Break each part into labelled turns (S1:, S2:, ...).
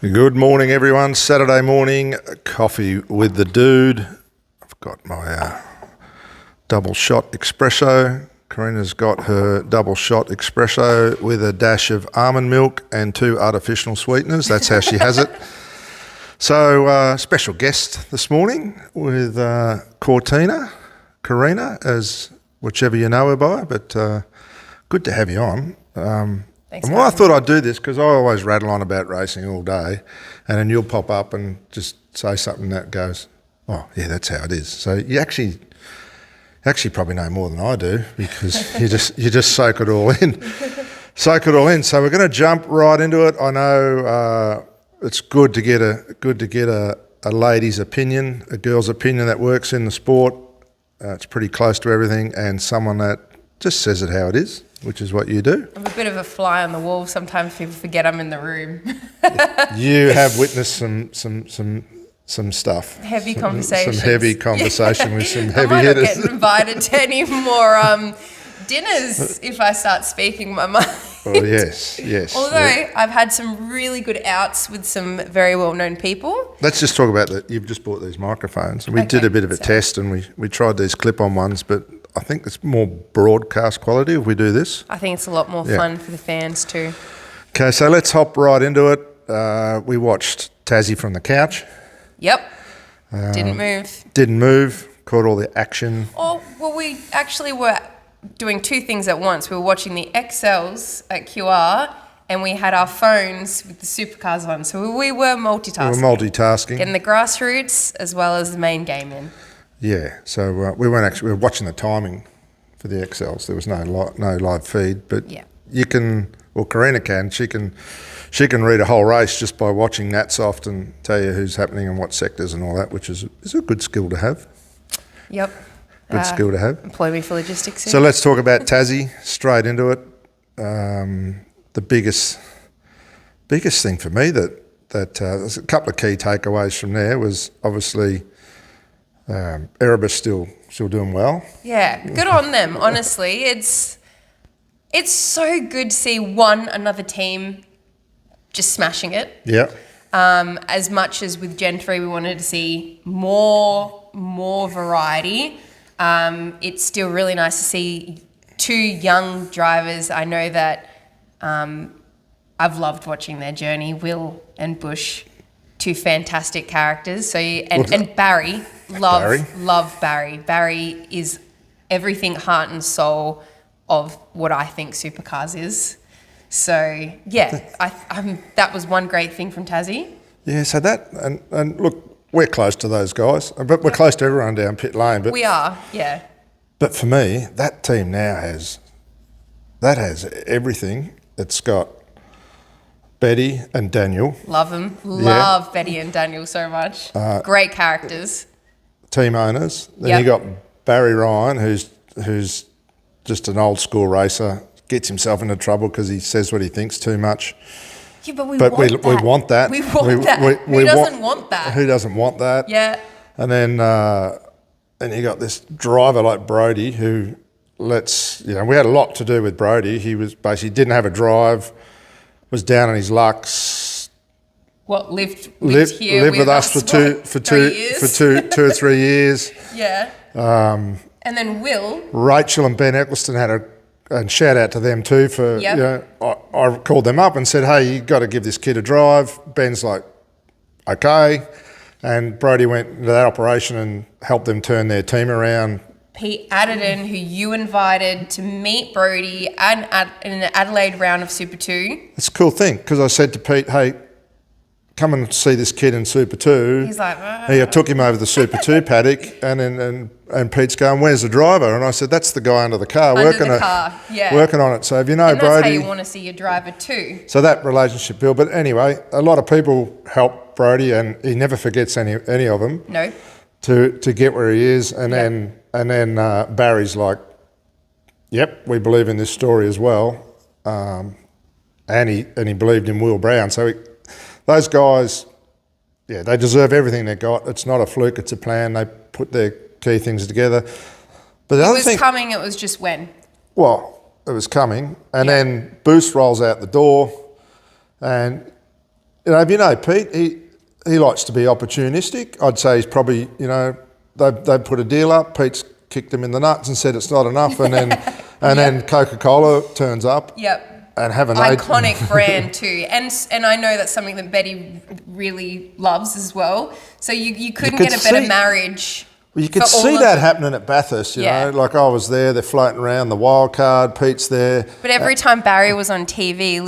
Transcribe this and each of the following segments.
S1: Good morning, everyone. Saturday morning, coffee with the dude. I've got my double shot espresso. Corina's got her double shot espresso with a dash of almond milk and 2 artificial sweeteners. That's how she has it. So, special guest this morning with Cortina, as whichever you know her by, but good to have you on.
S2: Thanks.
S1: And I thought I'd do this because I always rattle on about racing all day, and then you'll pop up and just say something that goes, oh, yeah, that's how it is. So you actually probably know more than I do because you just soak it all in. So we're going to jump right into it. I know it's good to get a lady's opinion, a girl's opinion that works in the sport. It's pretty close to everything, and someone that just says it how it is, which is what you do.
S2: I'm a bit of a fly on the wall. Sometimes people forget I'm in the room.
S1: You have witnessed some stuff.
S2: Heavy conversations.
S1: Some heavy conversation with some heavy
S2: I might
S1: hitters.
S2: not get invited to any more dinners if I start speaking my mind.
S1: Oh, yes.
S2: Although I've had some really good outs with some very well-known people.
S1: Let's just talk about that. You've just bought these microphones. And we did a bit of a test, and we tried these clip-on ones, but I think it's more broadcast quality if we do this.
S2: I think it's a lot more fun for the fans too. Okay,
S1: so let's hop right into it. We watched Tassie from the couch.
S2: Yep. Didn't move. Caught all the action. Oh, well, we actually were doing 2 things at once. We were watching the XLs at QR, and we had our phones with the Supercars on. So we were multitasking. Getting the Grassroots as well as the main game in.
S1: Yeah, so we were watching the timing for the XLs. There was no live feed, but you can. Well, Cortina can. She can read a whole race just by watching Natsoft and tell you who's happening and what sectors and all that, which is a good skill to have.
S2: Yep.
S1: Good skill to have.
S2: Employ me for logistics.
S1: So let's talk about Tassie. Straight into it. The biggest thing for me that there's a couple of key takeaways from there was obviously. Erebus still doing well.
S2: Yeah, good on them. Honestly, it's so good to see another team just smashing it.
S1: Yeah.
S2: As much as with Gen 3 we wanted to see more variety, it's still really nice to see 2 young drivers. I know that I've loved watching their journey. Will and Bush, 2 fantastic characters. So and Barry. Love Barry. Barry is everything heart and soul of what I think Supercars is. So yeah, that was one great thing from Tassie.
S1: Yeah, so that and look, we're close to those guys, but we're close to everyone down pit lane. But
S2: we are, yeah.
S1: But for me, that team now has everything. It's got Betty and Daniel.
S2: Love them. Love Betty and Daniel so much. Great characters.
S1: Team owners. Then you got Barry Ryan, who's just an old school racer, gets himself into trouble because he says what he thinks too much.
S2: Yeah, but we want that.
S1: We want that.
S2: Who doesn't want that?
S1: Who doesn't want that?
S2: Yeah.
S1: And then you got this driver like Brody who we had a lot to do with Brody. He was basically didn't have a drive, was down on his lucks.
S2: What lived with us for 2
S1: or 3 years.
S2: Yeah. And then Will.
S1: Rachel and Ben Eccleston and shout out to them too for I called them up and said, hey, you got to give this kid a drive. Ben's like, okay, and Brody went into that operation and helped them turn their team around.
S2: Pete Adderton, who you invited to meet Brody in an Adelaide round of Super 2.
S1: It's a cool thing because I said to Pete, hey, come and see this kid in Super 2.
S2: He's like,
S1: I took him over the Super 2 paddock and Pete's going, where's the driver? And I said, that's the guy under the car. Working on it. So if you know
S2: and
S1: Brody.
S2: That's how you want to see your driver too.
S1: So that relationship built. But anyway, a lot of people help Brody and he never forgets any of them.
S2: No.
S1: To get where he is. And then Barry's like, yep, we believe in this story as well. And he believed in Will Brown. So those guys, they deserve everything they got. It's not a fluke, it's a plan. They put their key things together. But the other thing,
S2: coming, it was just when?
S1: Well, it was coming. And then Boost rolls out the door and you know Pete, he likes to be opportunistic. I'd say he's probably, you know, they put a deal up. Pete's kicked him in the nuts and said it's not enough, and then then Coca-Cola turns up.
S2: Yep.
S1: And have an
S2: iconic brand too, and I know that's something that Betty really loves as well. So you couldn't get a better marriage.
S1: Well, you could see that happening at Bathurst, you know. Like I was there, they're floating around the wild card. Pete's there.
S2: But every time Barry was on TV,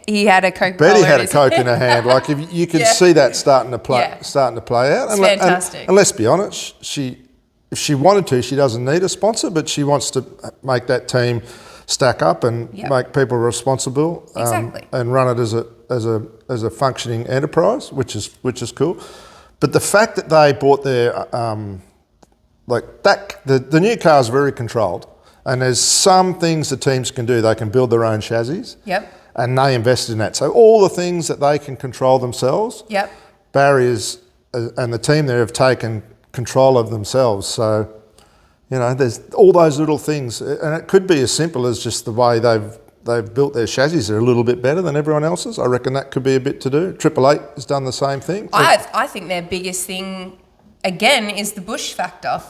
S2: he had a Coke.
S1: Betty had a Coke in her hand. Like if you could see that starting to play out.
S2: It's fantastic.
S1: And let's be honest, if she wanted to, she doesn't need a sponsor, but she wants to make that team stack up and make people responsible.
S2: Exactly.
S1: And run it as a functioning enterprise, which is cool. But the fact that they bought their the new car is very controlled, and there's some things the teams can do. They can build their own chassis.
S2: Yep.
S1: And they invested in that. So all the things that they can control themselves.
S2: Yep.
S1: Barriers and the team there have taken control of themselves. So, you know, there's all those little things, and it could be as simple as just the way they've built their chassis. They're a little bit better than everyone else's. I reckon that could be a bit to do. 888 has done the same thing.
S2: I think their biggest thing, again, is the Bush factor.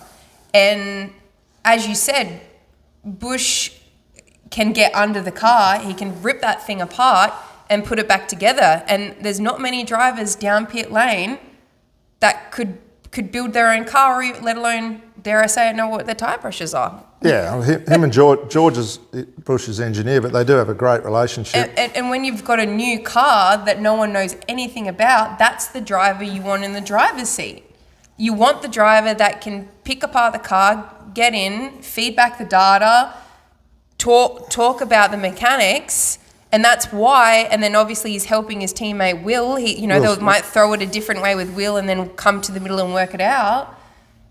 S2: And as you said, Bush can get under the car. He can rip that thing apart and put it back together. And there's not many drivers down pit lane that could build their own car, or let alone, dare I say it, know what their tyre pressures are.
S1: Yeah, him and George is Bush's engineer, but they do have a great relationship.
S2: And when you've got a new car that no one knows anything about, that's the driver you want in the driver's seat. You want the driver that can pick apart the car, get in, feed back the data, talk about the mechanics, and that's why. And then obviously he's helping his teammate Will. They might throw it a different way with Will, and then come to the middle and work it out.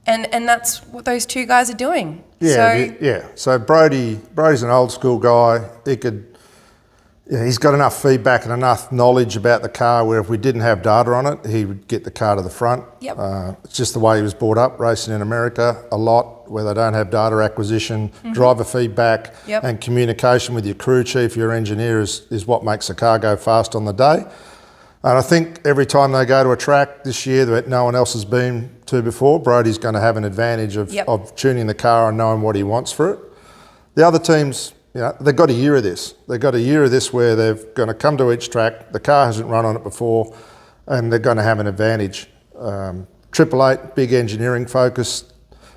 S2: And that's what those two guys are doing.
S1: Yeah, So Brody's an old school guy. He's got enough feedback and enough knowledge about the car where if we didn't have data on it, he would get the car to the front.
S2: Yep.
S1: It's just the way he was brought up, racing in America a lot, where they don't have data acquisition, driver feedback, and communication with your crew chief, your engineer is what makes the car go fast on the day. And I think every time they go to a track this year that no one else has been to before, Brody's going to have an advantage of tuning the car and knowing what he wants for it. The other teams, they've got a year of this. They've got a year of this where they're going to come to each track. The car hasn't run on it before, and they're going to have an advantage. 888, big engineering focused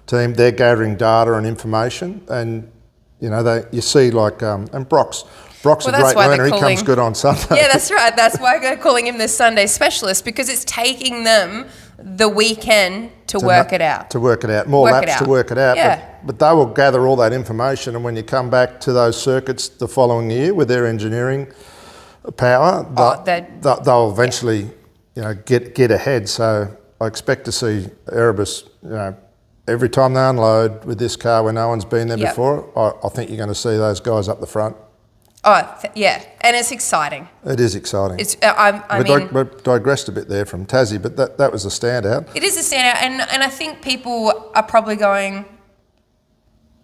S1: team. They're gathering data and information, and you see like and Brock's a great learner. He comes good on Sunday.
S2: Yeah, that's right. That's why they're calling him the Sunday specialist, because it's taking them the weekend to work it out.
S1: To work it out. More laps to work it out.
S2: Yeah.
S1: But they will gather all that information, and when you come back to those circuits the following year with their engineering power, they'll eventually get ahead. So I expect to see Erebus, every time they unload with this car where no one's been there before, I think you're going to see those guys up the front.
S2: And it's exciting.
S1: It is exciting. We digressed a bit there from Tassie, but that was a standout.
S2: It is a standout, and I think people are probably going,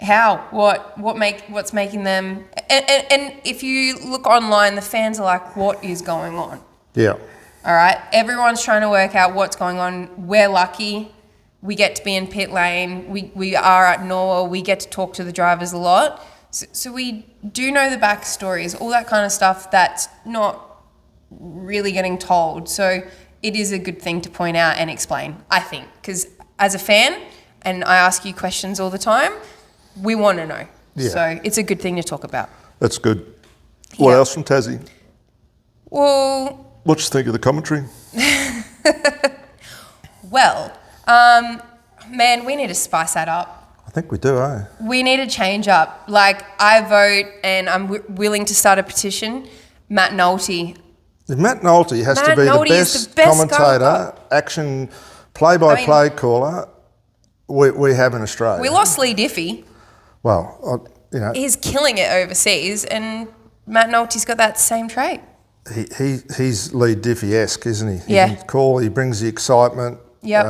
S2: how? What's making them? And if you look online, the fans are like, what is going on?
S1: Yeah.
S2: All right. Everyone's trying to work out what's going on. We're lucky. We get to be in pit lane. We are at Norwell. We get to talk to the drivers a lot. So we do know the backstories, all that kind of stuff that's not really getting told. So it is a good thing to point out and explain, I think, because as a fan, and I ask you questions all the time, we want to know. Yeah. So it's a good thing to talk about.
S1: That's good. What else from Tassie?
S2: Well...
S1: What do you think of the commentary?
S2: Well, man, we need to spice that up.
S1: I think we do, eh?
S2: We need to change up. Like, I vote, and I'm willing to start a petition. Matt Nolte.
S1: Matt Nolte has to be the best commentator, action, play-by-play caller we have in Australia.
S2: We lost Lee Diffie.
S1: Well,
S2: he's killing it overseas, and Matt Nolte's got that same trait.
S1: He's Lee Diffie-esque, isn't he?
S2: Yeah.
S1: He can call, he brings the excitement.
S2: Yep.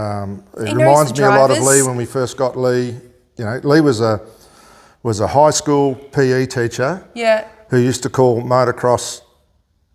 S1: It reminds me a lot of Lee when we first got Lee. Lee was a high school PE teacher who used to call motocross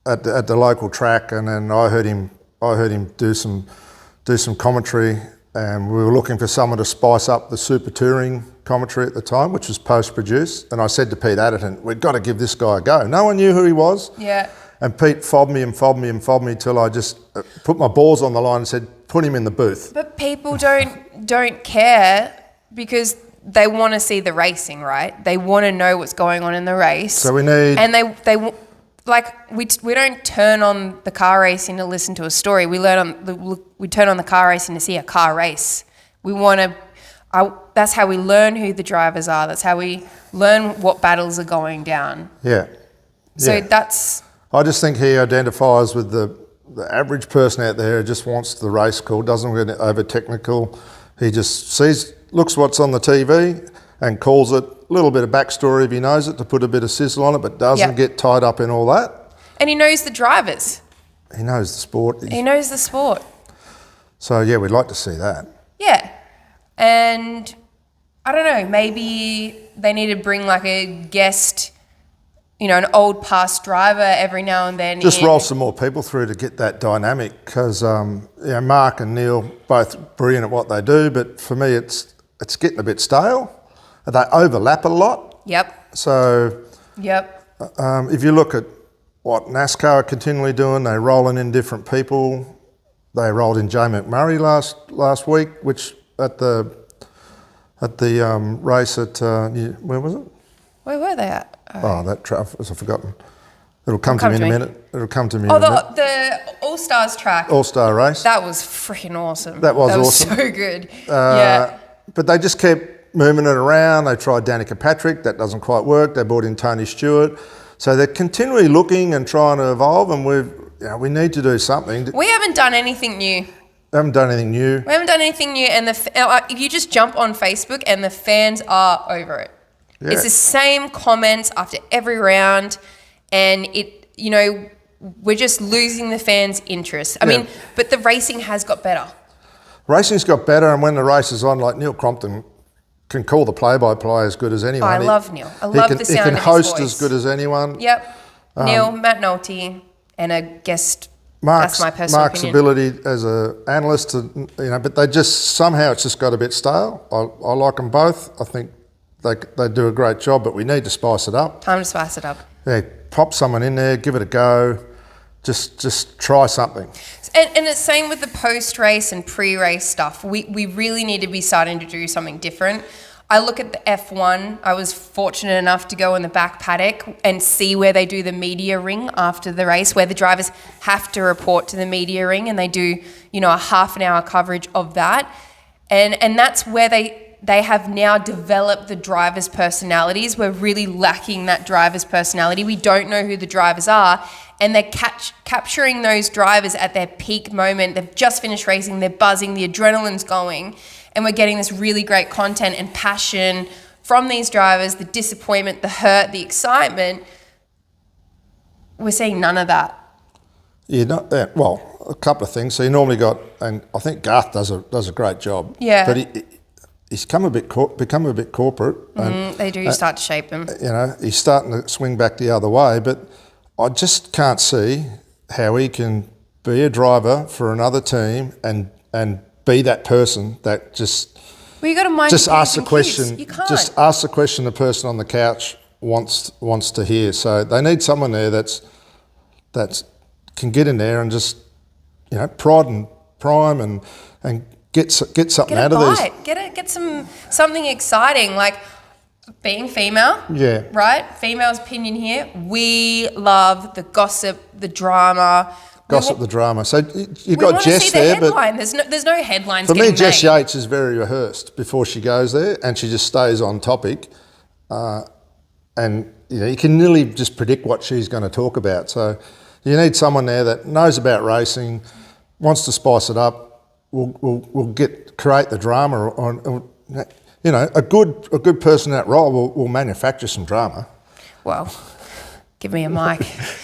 S1: at the local track, and then I heard him do some commentary, and we were looking for someone to spice up the Super Touring commentary at the time, which was post-produced. And I said to Pete Adderton, we've got to give this guy a go. No one knew who he was.
S2: Yeah.
S1: And Pete fobbed me till I just put my balls on the line and said, put him in the booth.
S2: But people don't care because they want to see the racing, right? They want to know what's going on in the race.
S1: So we need...
S2: And we don't turn on the car racing to listen to a story. We turn on the car racing to see a car race. We want to... that's how we learn who the drivers are. That's how we learn what battles are going down.
S1: Yeah.
S2: So that's...
S1: I just think he identifies with the average person out there who just wants the race call, doesn't get over technical. He just looks what's on the TV and calls it. A little bit of backstory if he knows it to put a bit of sizzle on it, but doesn't get tied up in all that.
S2: And he knows the drivers.
S1: He knows the sport.
S2: He knows the sport.
S1: So yeah, we'd like to see that.
S2: Yeah. And I don't know, maybe they need to bring like a guest, an old past driver every now and then.
S1: Just roll some more people through to get that dynamic, because Mark and Neil both brilliant at what they do, but for me it's getting a bit stale. They overlap a lot.
S2: Yep.
S1: So if you look at what NASCAR are continually doing, they're rolling in different people. They rolled in Jay McMurray last week, which at the race at where was it?
S2: Where were they at?
S1: I've forgotten. It'll come to me in a minute. It'll come to me in a minute.
S2: The All-Stars track.
S1: All-Star race.
S2: That was freaking awesome.
S1: That was awesome.
S2: So good. Yeah.
S1: But they just kept moving it around. They tried Danica Patrick. That doesn't quite work. They brought in Tony Stewart. So they're continually looking and trying to evolve, and we need to do something.
S2: We haven't done anything new.
S1: And
S2: if you just jump on Facebook, and the fans are over it. Yeah. It's the same comments after every round, and we're just losing the fans' interest. I mean, but the racing has got better.
S1: Racing's got better, and when the race is on, like Neil Crompton can call the play-by-play as good as anyone.
S2: I love Neil. I love the sound of his voice. He can
S1: host as good as anyone.
S2: Yep. Neil, Matt Nolte, and a guest. That's my personal
S1: Mark's
S2: opinion.
S1: ability as an analyst, but they just somehow it's just got a bit stale. I like them both. I think they do a great job, but we need to spice it up.
S2: Time to spice it up.
S1: Yeah, pop someone in there, give it a go. Just try something.
S2: And it's same with the post-race and pre-race stuff. We really need to be starting to do something different. I look at the F1. I was fortunate enough to go in the back paddock and see where they do the media ring after the race, where the drivers have to report to the media ring, and they do, a half an hour coverage of that. And that's where they have now developed the drivers' personalities. We're really lacking that driver's personality. We don't know who the drivers are, and they're capturing those drivers at their peak moment. They've just finished racing, they're buzzing, the adrenaline's going, and we're getting this really great content and passion from these drivers, the disappointment, the hurt, the excitement. We're seeing none of that.
S1: Yeah, well, a couple of things. So you normally got, and I think Garth does a great job.
S2: Yeah.
S1: But he's become a bit corporate. And,
S2: they do start to shape him.
S1: He's starting to swing back the other way, but I just can't see how he can be a driver for another team and be that person that just...
S2: Well, you got to mind
S1: just ask the question.
S2: Cues. You can't.
S1: Just ask the question the person on the couch wants to hear. So they need someone there that's can get in there and just pride and prime and get something out of these.
S2: Get something exciting, like being female.
S1: Yeah.
S2: Right? Female's opinion here. We love the gossip, the drama.
S1: The drama. So you've got Jess there,
S2: but there's no headlines.
S1: For me, Jess Yates is very rehearsed before she goes there, and she just stays on topic. And you can nearly just predict what she's going to talk about. So you need someone there that knows about racing, wants to spice it up. Will create the drama. A good person in that role will manufacture some drama.
S2: Well, give me a mic.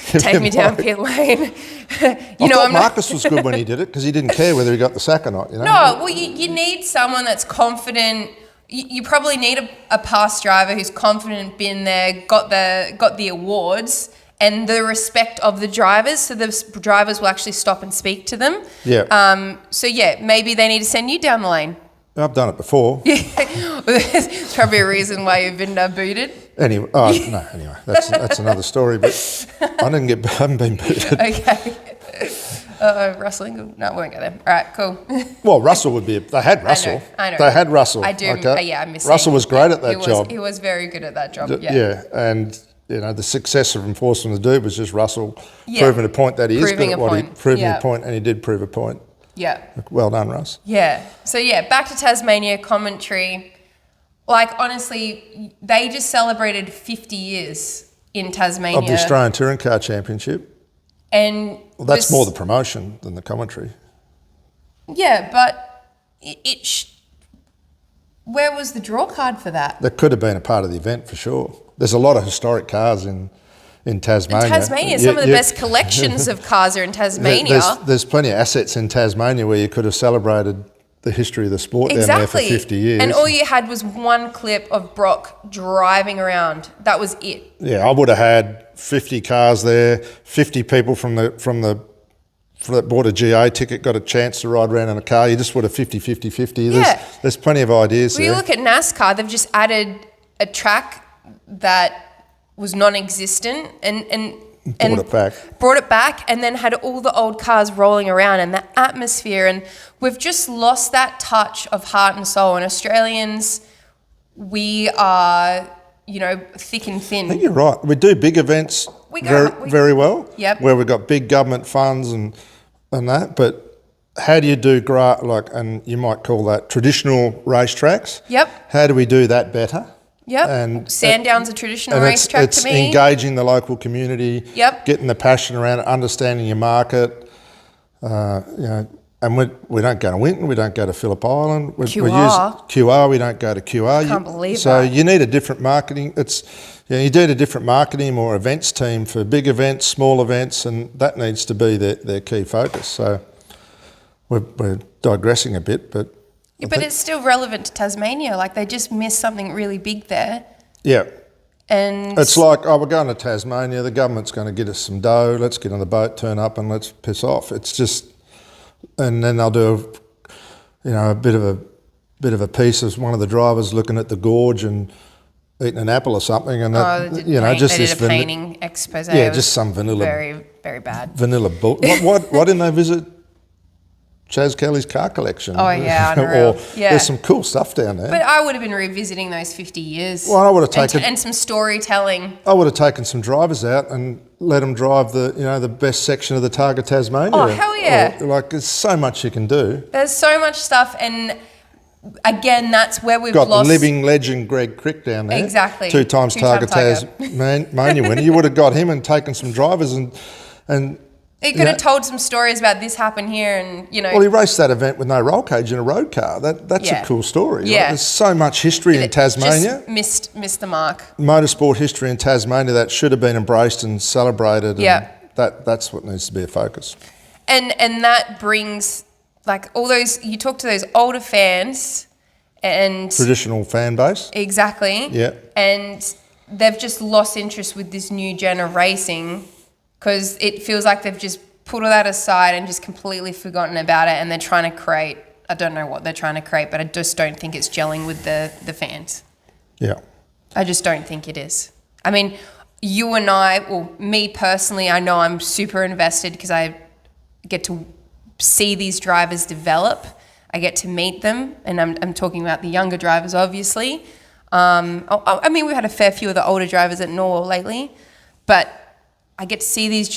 S2: Take me down pit lane.
S1: I thought Marcus was good when he did it because he didn't care whether he got the sack or not.
S2: No, well, you need someone that's confident. You probably need a past driver who's confident, been there, got the awards, and the respect of the drivers. So the drivers will actually stop and speak to them.
S1: Yeah.
S2: So yeah, maybe they need to send you down the lane.
S1: I've done it before.
S2: There's probably a reason why you've been booted.
S1: Anyway, anyway, that's another story. But I haven't been booted.
S2: Okay. Russell Ingall? No, we won't go there. All right, cool.
S1: Well, Russell would be. They had Russell.
S2: I know.
S1: They had Russell.
S2: I do.
S1: Okay?
S2: Yeah, I miss.
S1: Russell was great at that job.
S2: He was very good at that job. Yeah.
S1: Yeah, and the success of enforcing the do was just Russell proving a point that he is good at what he proving a point, and he did prove a point.
S2: Yeah.
S1: Well done, Russ.
S2: Yeah. So yeah, back to Tasmania commentary. Like honestly, they just celebrated 50 years in Tasmania
S1: Of the Australian Touring Car Championship.
S2: And
S1: that's more the promotion than the commentary.
S2: Yeah, but where was the draw card for that?
S1: That could have been a part of the event for sure. There's a lot of historic cars in Tasmania.
S2: In Tasmania, some of the best collections of cars are in Tasmania.
S1: There's plenty of assets in Tasmania where you could have celebrated the history of the sport down there for 50 years.
S2: And all you had was one clip of Brock driving around. That was it.
S1: Yeah, I would have had 50 cars there, 50 people from that bought a GA ticket, got a chance to ride around in a car. You just would have 50-50-50. There's plenty of ideas there.
S2: You look at NASCAR, they've just added a track that was non-existent and brought it back and then had all the old cars rolling around and the atmosphere, and we've just lost that touch of heart and soul. And Australians, we are, thick and thin.
S1: I think you're right. We do big events very well.
S2: Yep.
S1: Where we've got big government funds and that, but how do you do and you might call that traditional racetracks?
S2: Yep.
S1: How do we do that better?
S2: Yep.
S1: And
S2: Sandown's a traditional racetrack to me.
S1: It's engaging the local community.
S2: Yep.
S1: Getting the passion around it, understanding your market. And we don't go to Winton, we don't go to Phillip Island. We use QR, we don't go to QR.
S2: I can't believe
S1: so
S2: that.
S1: you need a different marketing. You need a different marketing or events team for big events, small events, and that needs to be their key focus. So we're digressing a bit, but...
S2: Yeah, but it's still relevant to Tasmania. Like, they just missed something really big there.
S1: Yeah.
S2: And
S1: it's like, we're going to Tasmania, the government's going to get us some dough, let's get on the boat, turn up and let's piss off. It's just... And then they'll do a bit of a piece of one of the drivers looking at the gorge and eating an apple or something, and
S2: they did a painting expose.
S1: Yeah, just some vanilla,
S2: very, very bad
S1: vanilla bull. Why didn't they visit Chaz Kelly's car collection?
S2: Oh yeah, unreal.
S1: There's some cool stuff down there.
S2: But I would have been revisiting those 50 years.
S1: Well, I would have taken
S2: and some storytelling.
S1: I would have taken some drivers out and let them drive the best section of the Targa Tasmania.
S2: Oh hell yeah!
S1: There's so much you can do.
S2: There's so much stuff, and again, that's where we've
S1: got
S2: lost.
S1: The living legend Greg Crick down there.
S2: Exactly.
S1: Two times Targa Tasmania winner. You would have got him and taken some drivers and.
S2: He could have told some stories about this happened here, and
S1: Well, he raced that event with no roll cage in a road car. That's a cool story.
S2: Yeah.
S1: There's so much history in Tasmania.
S2: Just missed the mark.
S1: Motorsport history in Tasmania that should have been embraced and celebrated.
S2: Yeah.
S1: And that's what needs to be a focus.
S2: And that brings all those. You talk to those older fans, and
S1: traditional fan base.
S2: Exactly.
S1: Yeah.
S2: And they've just lost interest with this new gen of racing. Because it feels like they've just put all that aside and just completely forgotten about it, and they're trying to create, I don't know what they're trying to create, but I just don't think it's gelling with the fans.
S1: Yeah.
S2: I just don't think it is. I mean, you and I, well, me personally, I know I'm super invested because I get to see these drivers develop. I get to meet them, and I'm talking about the younger drivers, obviously. I mean, we've had a fair few of the older drivers at Norwell lately, but I get to see these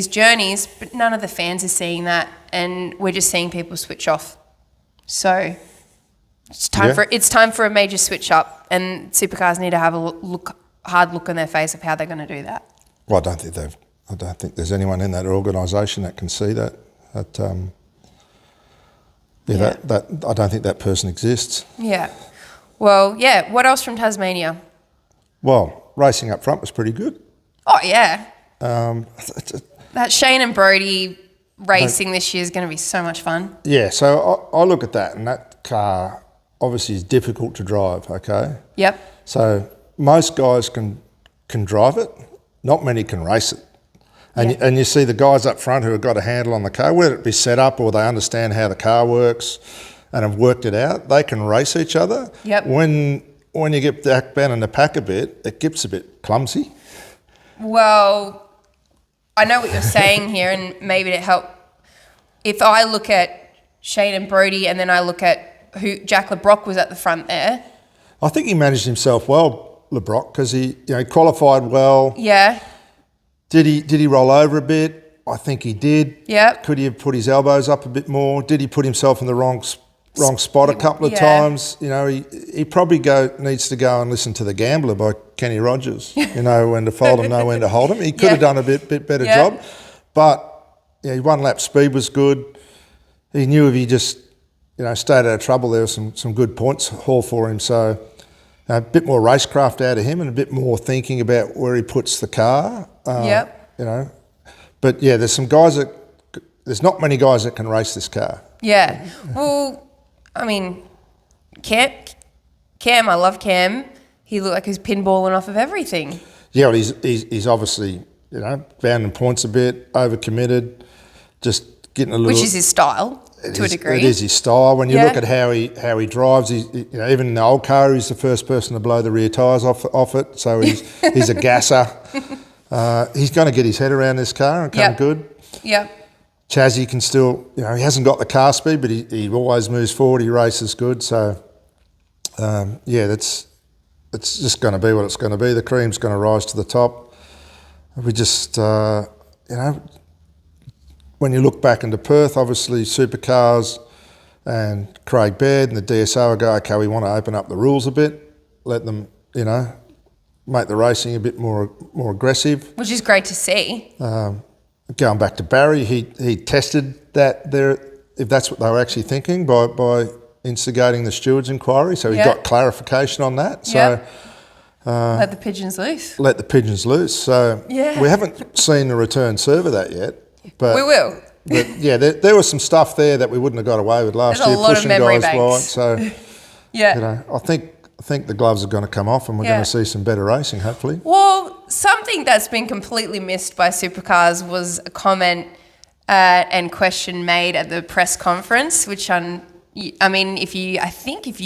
S2: journeys, but none of the fans are seeing that, and we're just seeing people switch off. So it's time for a major switch up, and Supercars need to have a hard look on their face of how they're going to do that.
S1: Well, I don't think there's anyone in that organisation that can see that. I don't think that person exists.
S2: Yeah. Well, yeah. What else from Tasmania?
S1: Well, racing up front was pretty good.
S2: Oh yeah. That Shane and Brody racing this year is going to be so much fun.
S1: Yeah, so I look at that, and that car obviously is difficult to drive, okay?
S2: Yep.
S1: So most guys can drive it. not many can race it. And you see the guys up front who have got a handle on the car, whether it be set up or they understand how the car works and have worked it out, they can race each other.
S2: Yep.
S1: When you get back down in the pack a bit, it gets a bit clumsy.
S2: Well, I know what you're saying here, and maybe to help, if I look at Shane and Brodie and then I look at who Jack LeBrock was at the front there.
S1: I think he managed himself well, LeBrock, because he qualified well.
S2: Yeah.
S1: Did he roll over a bit? I think he did.
S2: Yeah.
S1: Could he have put his elbows up a bit more? Did he put himself in the wrong spot a couple of times? He probably needs to go and listen to The Gambler by Kenny Rogers. When to fold him, know when to hold him. He could have done a bit better job, but his one lap speed was good. He knew if he just stayed out of trouble, there was some good points haul for him. So a bit more racecraft out of him and a bit more thinking about where he puts the car. But yeah, there's not many guys that can race this car.
S2: Yeah. Well, I mean, Cam, I love Cam. He looked like he was pinballing off of everything. Yeah,
S1: well, he's obviously, bound in points a bit, overcommitted, just getting a little...
S2: Which is his style, to a degree.
S1: It is his style. When you look at how he drives, even in the old car, he's the first person to blow the rear tyres off it, so he's a gasser. He's going to get his head around this car and come good.
S2: Yeah.
S1: Chazzy can still, he hasn't got the car speed, but he always moves forward. He races good. So, it's just going to be what it's going to be. The cream's going to rise to the top. We just, when you look back into Perth, obviously Supercars and Craig Baird and the DSO go, okay, we want to open up the rules a bit, let them, make the racing a bit more aggressive.
S2: Which is great to see.
S1: Going back to Barry, he tested that there, if that's what they were actually thinking, by instigating the stewards' inquiry. So he got clarification on that. So
S2: let the pigeons loose.
S1: Let the pigeons loose. So we haven't seen the return serve of that yet. But
S2: we will.
S1: But yeah, there was some stuff there that we wouldn't have got away with last year, pushing guys wide. So I think the gloves are going to come off and we're going to see some better racing, hopefully.
S2: Well, something that's been completely missed by Supercars was a comment and question made at the press conference, which if you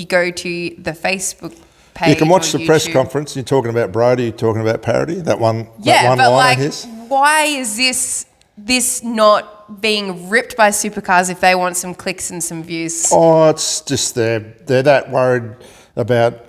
S2: go to the Facebook page,
S1: you can watch the
S2: YouTube,
S1: press conference. You're talking about Brodie, you're talking about Parity, that one
S2: but
S1: line of his.
S2: Why is this not being ripped by Supercars if they want some clicks and some views?
S1: Oh, it's just they're that worried about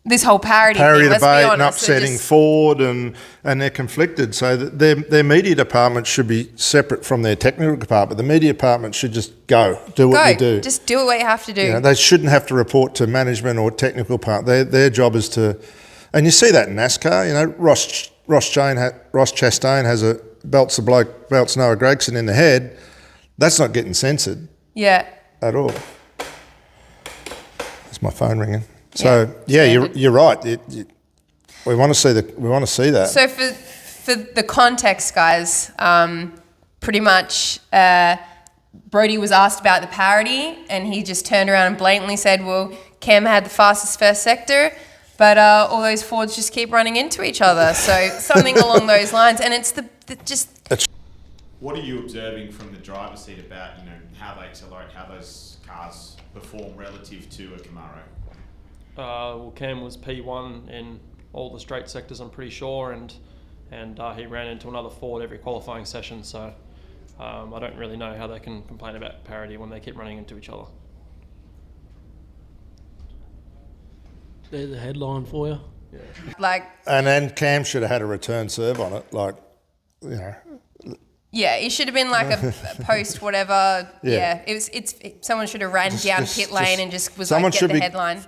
S2: this whole parity
S1: debate
S2: honest,
S1: and upsetting Ford, and they're conflicted. So their media department should be separate from their technical department. The media department should just do what you do.
S2: Just do what you have to do.
S1: They shouldn't have to report to management or technical part. Their job is to, and you see that in NASCAR. Ross Chastain has a belts Noah Gragson in the head. That's not getting censored.
S2: Yeah.
S1: At all. That's my phone ringing. So you're right. We want to see that.
S2: So for the context, guys, pretty much Brodie was asked about the parity, and he just turned around and blatantly said, "Well, Cam had the fastest first sector, but all those Fords just keep running into each other." So something along those lines, and it's
S3: What are you observing from the driver's seat about how they accelerate, how those cars perform relative to a Camaro?
S4: Well, Cam was P1 in all the straight sectors, I'm pretty sure, and he ran into another Ford every qualifying session. So I don't really know how they can complain about parity when they keep running into each other.
S5: There's a headline for you.
S1: Yeah. And then Cam should have had a return serve on it,
S2: Yeah, it should have been like a post, whatever. Yeah, someone should have ran down pit lane and just was
S1: someone
S2: get
S1: should
S2: the
S1: be
S2: headline.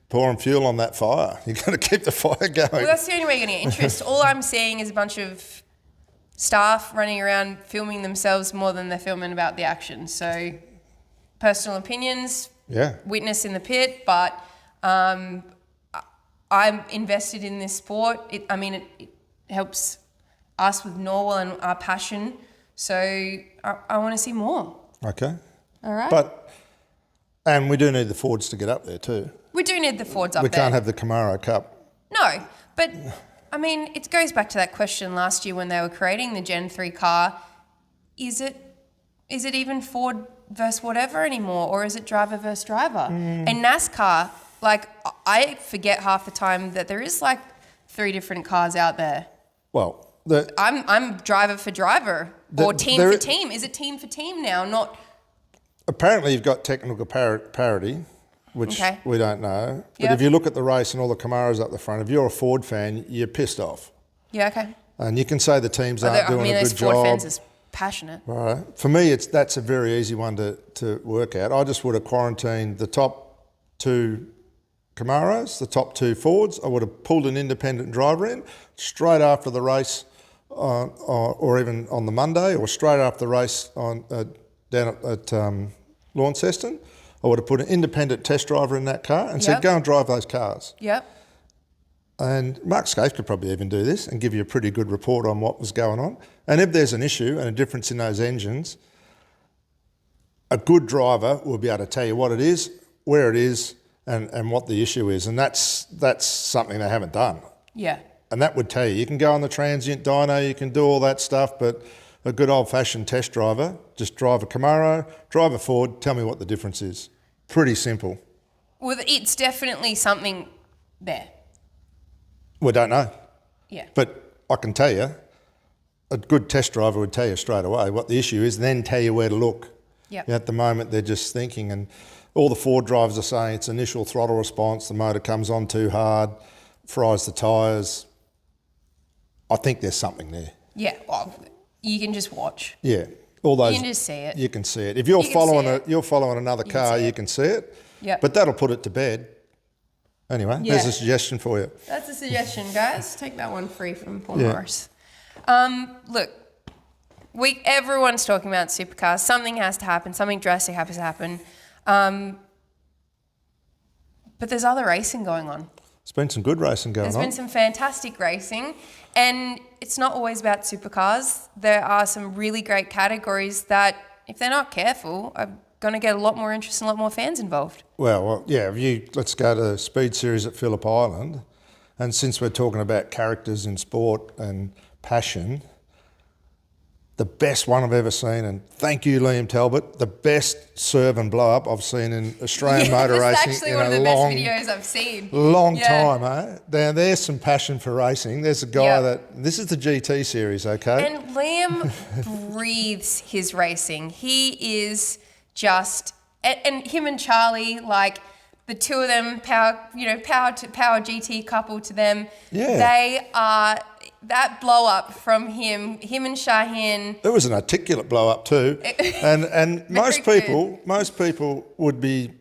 S1: Pouring fuel on that fire. You've got to keep the fire going.
S2: Well, that's the only way you're going to get interest. All I'm seeing is a bunch of staff running around filming themselves more than they're filming about the action. So, personal opinions.
S1: Yeah.
S2: Witness in the pit, but I'm invested in this sport. It helps us with Norwell and our passion. So I want to see more.
S1: Okay.
S2: All right.
S1: And we do need the Fords to get up there too.
S2: We do need the Fords up there.
S1: We can't have the Camaro Cup.
S2: No, but I mean, it goes back to that question last year when they were creating the Gen 3 car. Is it even Ford versus whatever anymore, or is it driver versus driver? And NASCAR, like, I forget half the time that there is like 3 different cars out there.
S1: Well,
S2: I'm driver for driver or team for team. Is it team for team now? Not.
S1: Apparently, you've got technical parity, which we don't know. But if you look at the race and all the Camaros up the front, if you're a Ford fan, you're pissed off.
S2: Yeah, okay.
S1: And you can say the teams aren't doing a good
S2: those
S1: job.
S2: Ford fans is passionate.
S1: Right. For me, that's a very easy one to work out. I just would have quarantined the top 2 Camaros, the top 2 Fords. I would have pulled an independent driver in straight after the race, or even on the Monday, or straight after the race down at Launceston. I would have put an independent test driver in that car and said, go and drive those cars.
S2: Yep.
S1: And Mark Scaife could probably even do this and give you a pretty good report on what was going on. And if there's an issue and a difference in those engines, a good driver will be able to tell you what it is, where it is, and what the issue is. And that's something they haven't done.
S2: Yeah.
S1: And that would tell you. You can go on the transient dyno, you can do all that stuff, but a good old-fashioned test driver, just drive a Camaro, drive a Ford, tell me what the difference is. Pretty simple.
S2: Well, it's definitely something there.
S1: We don't know.
S2: Yeah.
S1: But I can tell you, a good test driver would tell you straight away what the issue is, then tell you where to look.
S2: Yep.
S1: At the moment, they're just thinking, and all the Ford drivers are saying it's initial throttle response, the motor comes on too hard, fries the tyres. I think there's something there.
S2: Yeah, well, you can just watch.
S1: Yeah, all those.
S2: You can just see it.
S1: You can see it. If you're following another car, you can see it.
S2: Yeah.
S1: But that'll put it to bed. Anyway, there's a suggestion for you.
S2: That's a suggestion, guys. Take that one free from Paul
S1: Yeah.
S2: Morris. Look, everyone's talking about supercars. Something has to happen. Something drastic has to happen. But there's other racing going on.
S1: There's been some good racing going on.
S2: There's been some fantastic racing. And it's not always about supercars. There are some really great categories that, if they're not careful, are going to get a lot more interest and a lot more fans involved.
S1: Well, yeah, let's go to the Speed Series at Phillip Island. And since we're talking about characters in sport and passion, the best one I've ever seen, and thank you, Liam Talbot, the best serve and blow up I've seen in Australian motor racing
S2: It's actually
S1: in
S2: one of
S1: a
S2: the best videos I've seen.
S1: Long time, eh? Now, there's some passion for racing. There's a guy this is the GT series, okay?
S2: And Liam breathes his racing. He is just, and him and Charlie, like the two of them, power GT couple to them. Yeah. They are, that blow up from him and Shaheen.
S1: It was an articulate blow up too. and most people would be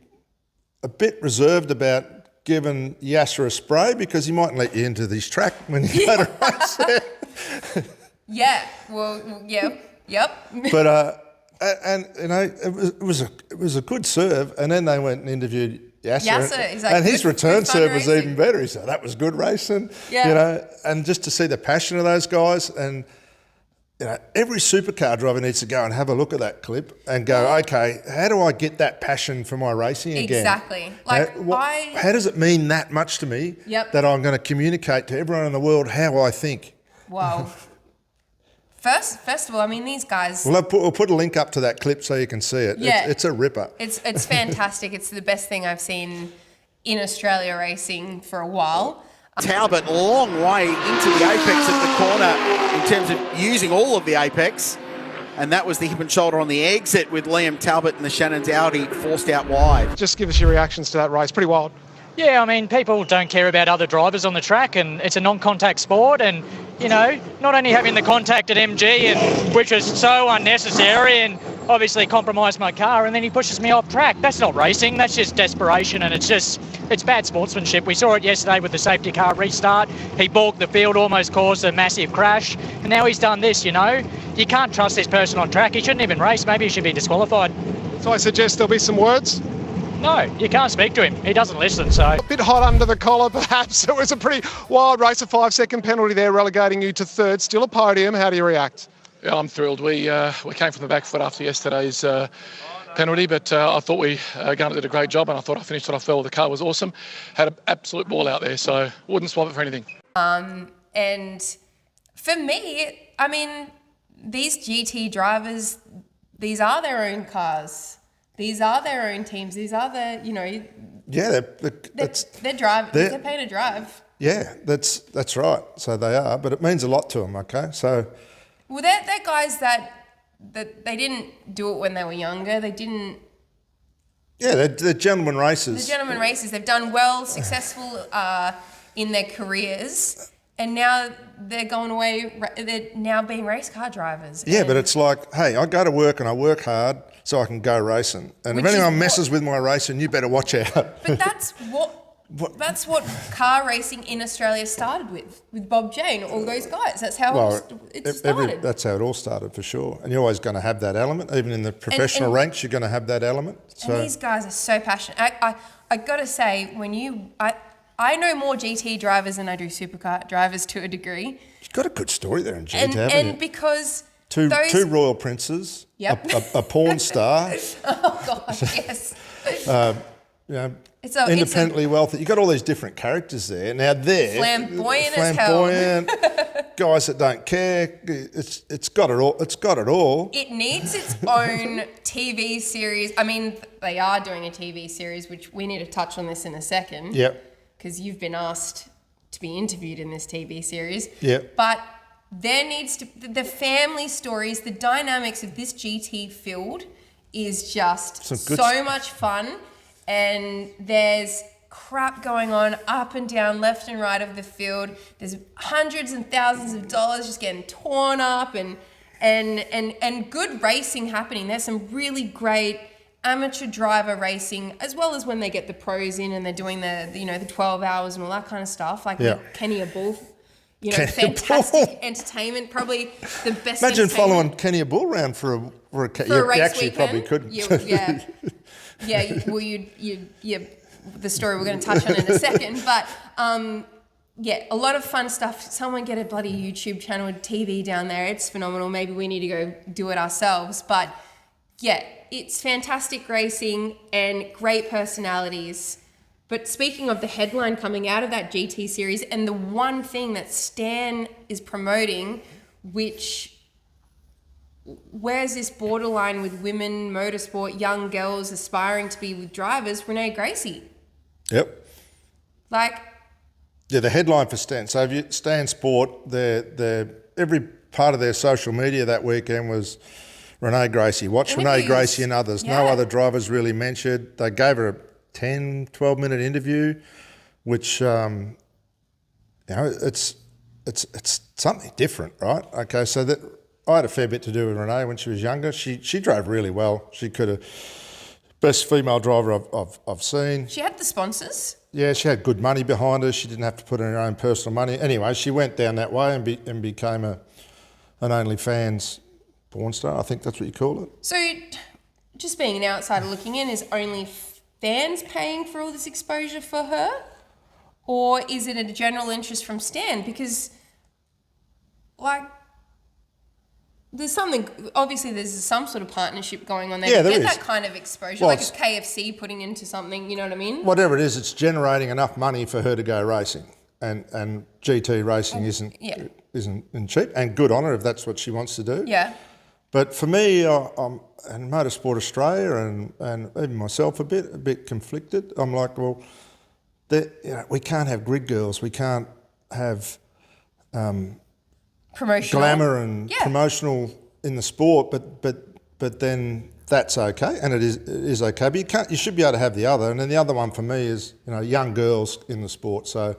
S1: a bit reserved about giving Yasser a spray because he mightn't let you into this track when you go to race there.
S2: Yeah. Well, yeah. Yep.
S1: But and you know, it was a good serve, and then they went and interviewed Yasser,
S2: he's like,
S1: and his return serve was
S2: racing.
S1: even better. He said that was good racing,
S2: yeah.
S1: You know, and just to see the passion of those guys, and you know, every supercar driver needs to go and have a look at that clip and go, okay, how do I get that passion for my racing again?
S2: Exactly. Like
S1: how does it mean that much to me that I'm going to communicate to everyone in the world how I think?
S2: Wow. First of all, I mean, these guys...
S1: We'll put a link up to that clip so you can see it.
S2: Yeah.
S1: It's a ripper.
S2: It's fantastic. It's the best thing I've seen in Australia racing for a while.
S5: Talbot, long way into the apex at the corner in terms of using all of the apex. And that was the hip and shoulder on the exit with Liam Talbot and the Shannon's Audi forced out wide.
S6: Just give us your reactions to that race. Pretty wild.
S7: Yeah, I mean, people don't care about other drivers on the track, and it's a non-contact sport, and, you know, not only having the contact at MG, which was so unnecessary and obviously compromised my car, and then he pushes me off track. That's not racing, that's just desperation, and it's bad sportsmanship. We saw it yesterday with the safety car restart. He balked the field, almost caused a massive crash, and now he's done this, you know. You can't trust this person on track. He shouldn't even race. Maybe he should be disqualified.
S6: So I suggest there'll be some words?
S7: No, you can't speak to him. He doesn't listen, so...
S6: A bit hot under the collar, perhaps. It was a pretty wild race, a 5-second penalty there, relegating you to third. Still a podium. How do you react?
S8: Yeah, I'm thrilled. We came from the back foot after yesterday's penalty, but I thought we did a great job, and I thought I finished what I felt. The car was awesome. Had an absolute ball out there, so wouldn't swap it for anything.
S2: And for me, I mean, these GT drivers, these are their own cars. These are their own teams. These are the, you know...
S1: Yeah,
S2: they're paid to drive.
S1: Yeah, that's right. So they are, but it means a lot to them, okay? So...
S2: Well, they're guys that they didn't do it when they were younger. They didn't...
S1: Yeah, they're gentleman racers.
S2: The gentleman racers. They've done well, successful in their careers, and now they're going away. They're now being race car drivers.
S1: Yeah, but it's like, hey, I go to work and I work hard so I can go racing. And if anyone messes with my racing, you better watch out.
S2: But that's what car racing in Australia started with Bob Jane, all those guys. That's how it started.
S1: That's how it all started, for sure. And you're always going to have that element. Even in the professional ranks, you're going to have that element. So.
S2: And these guys are so passionate. I got to say, I know more GT drivers than I do supercar drivers to a degree.
S1: You've got a good story there in GT, haven't you?
S2: And because...
S1: Two royal princes,
S2: yep.
S1: a porn star.
S2: Oh, gosh, yes.
S1: You know, independently wealthy. You've got all these different characters there. Now they're
S2: flamboyant as hell.
S1: Guys that don't care. It's got it all. It's got it all.
S2: It needs its own TV series. I mean, they are doing a TV series, which we need to touch on this in a second.
S1: Yep.
S2: Because you've been asked to be interviewed in this TV series.
S1: Yep.
S2: But there needs to the family stories, the dynamics of this GT field is just so much fun. And there's crap going on up and down, left and right of the field. There's hundreds and thousands of dollars just getting torn up and good racing happening. There's some really great amateur driver racing, as well as when they get the pros in and they're doing the 12 hours and all that kind of stuff, like Kenny Bull. Fantastic entertainment, probably the best.
S1: Imagine following Kenny Bull around for a race
S2: you actually
S1: weekend. Probably couldn't.
S2: The story we're going to touch on in a second, but a lot of fun stuff. Someone get a bloody YouTube channel, TV down there. It's phenomenal. Maybe we need to go do it ourselves, but yeah, it's fantastic racing and great personalities. But speaking of the headline coming out of that GT series, and the one thing that Stan is promoting, which where's this borderline with women, motorsport, young girls aspiring to be with drivers, Renee Gracie.
S1: Yep. The headline for Stan. So if you Stan Sport, every part of their social media that weekend was Renee Gracie. Watch Renee Gracie and others. Yeah. No other drivers really mentioned. They gave her a 10, 12-minute interview, which, it's something different, right? Okay, so I had a fair bit to do with Renee when she was younger. She drove really well. She could have best female driver I've seen.
S2: She had the sponsors.
S1: Yeah, she had good money behind her. She didn't have to put in her own personal money. Anyway, she went down that way and became an OnlyFans porn star. I think that's what you call it.
S2: So, just being an outsider looking in, is OnlyFans paying for all this exposure for her? Or is it a general interest from Stan? Because, there's some sort of partnership going on there.
S1: Yeah,
S2: to
S1: there
S2: get
S1: is.
S2: that kind of exposure, like a KFC putting into something, you know what I mean?
S1: Whatever it is, it's generating enough money for her to go racing. And GT racing isn't cheap, and good on her if that's what she wants to do.
S2: Yeah.
S1: But for me, I'm and Motorsport Australia and even myself a bit conflicted. I'm like, well, we can't have grid girls. We can't have
S2: promotional
S1: glamour and promotional in the sport. But then that's okay, and it is okay. But you should be able to have the other. And then the other one for me is young girls in the sport. So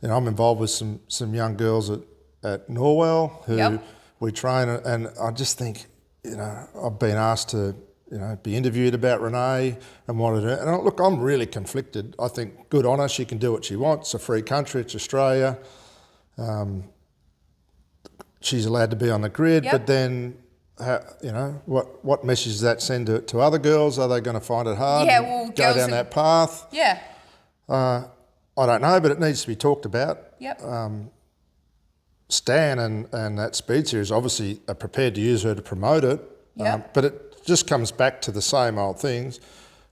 S1: I'm involved with some young girls at Norwell who we train, and I just think. I've been asked to, be interviewed about Renee and wanted to. And look, I'm really conflicted. I think good on her. She can do what she wants. It's a free country. It's Australia. She's allowed to be on the grid. Yep. But then, what message does that send to other girls? Are they going to find it hard?
S2: Yeah, well,
S1: go down that path?
S2: Yeah.
S1: I don't know, but it needs to be talked about.
S2: Yep.
S1: Stan and that speed series obviously are prepared to use her to promote it, but it just comes back to the same old things,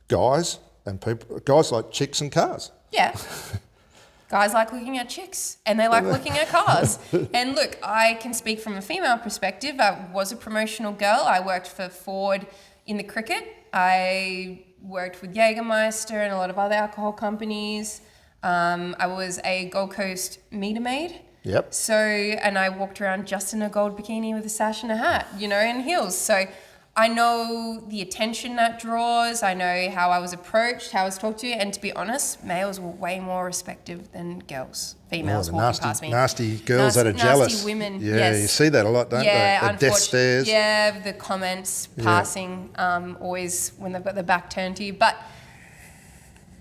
S1: guys like chicks and cars.
S2: Yeah. Guys like looking at chicks and they like looking at cars. And look, I can speak from a female perspective. I was a promotional girl. I worked for Ford in the cricket. I worked with Jägermeister and a lot of other alcohol companies. I was a Gold Coast meter maid.
S1: Yep.
S2: So, and I walked around just in a gold bikini with a sash and a hat, and heels. So I know the attention that draws. I know how I was approached, how I was talked to. And to be honest, males were way more respective than girls, females walking past me.
S1: Nasty girls that are jealous.
S2: Nasty women,
S1: Yeah,
S2: yes.
S1: you see that a lot, don't
S2: Yeah,
S1: they? The death stares.
S2: Yeah, the comments passing, always when they've got their back turned to you. But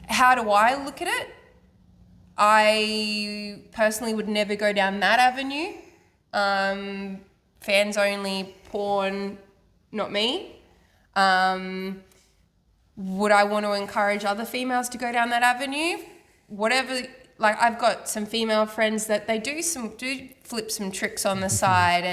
S2: how do I look at it? I personally would never go down that avenue. Fans only, porn, not me. Would I want to encourage other females to go down that avenue? Whatever, like I've got some female friends that they do flip some tricks on the side,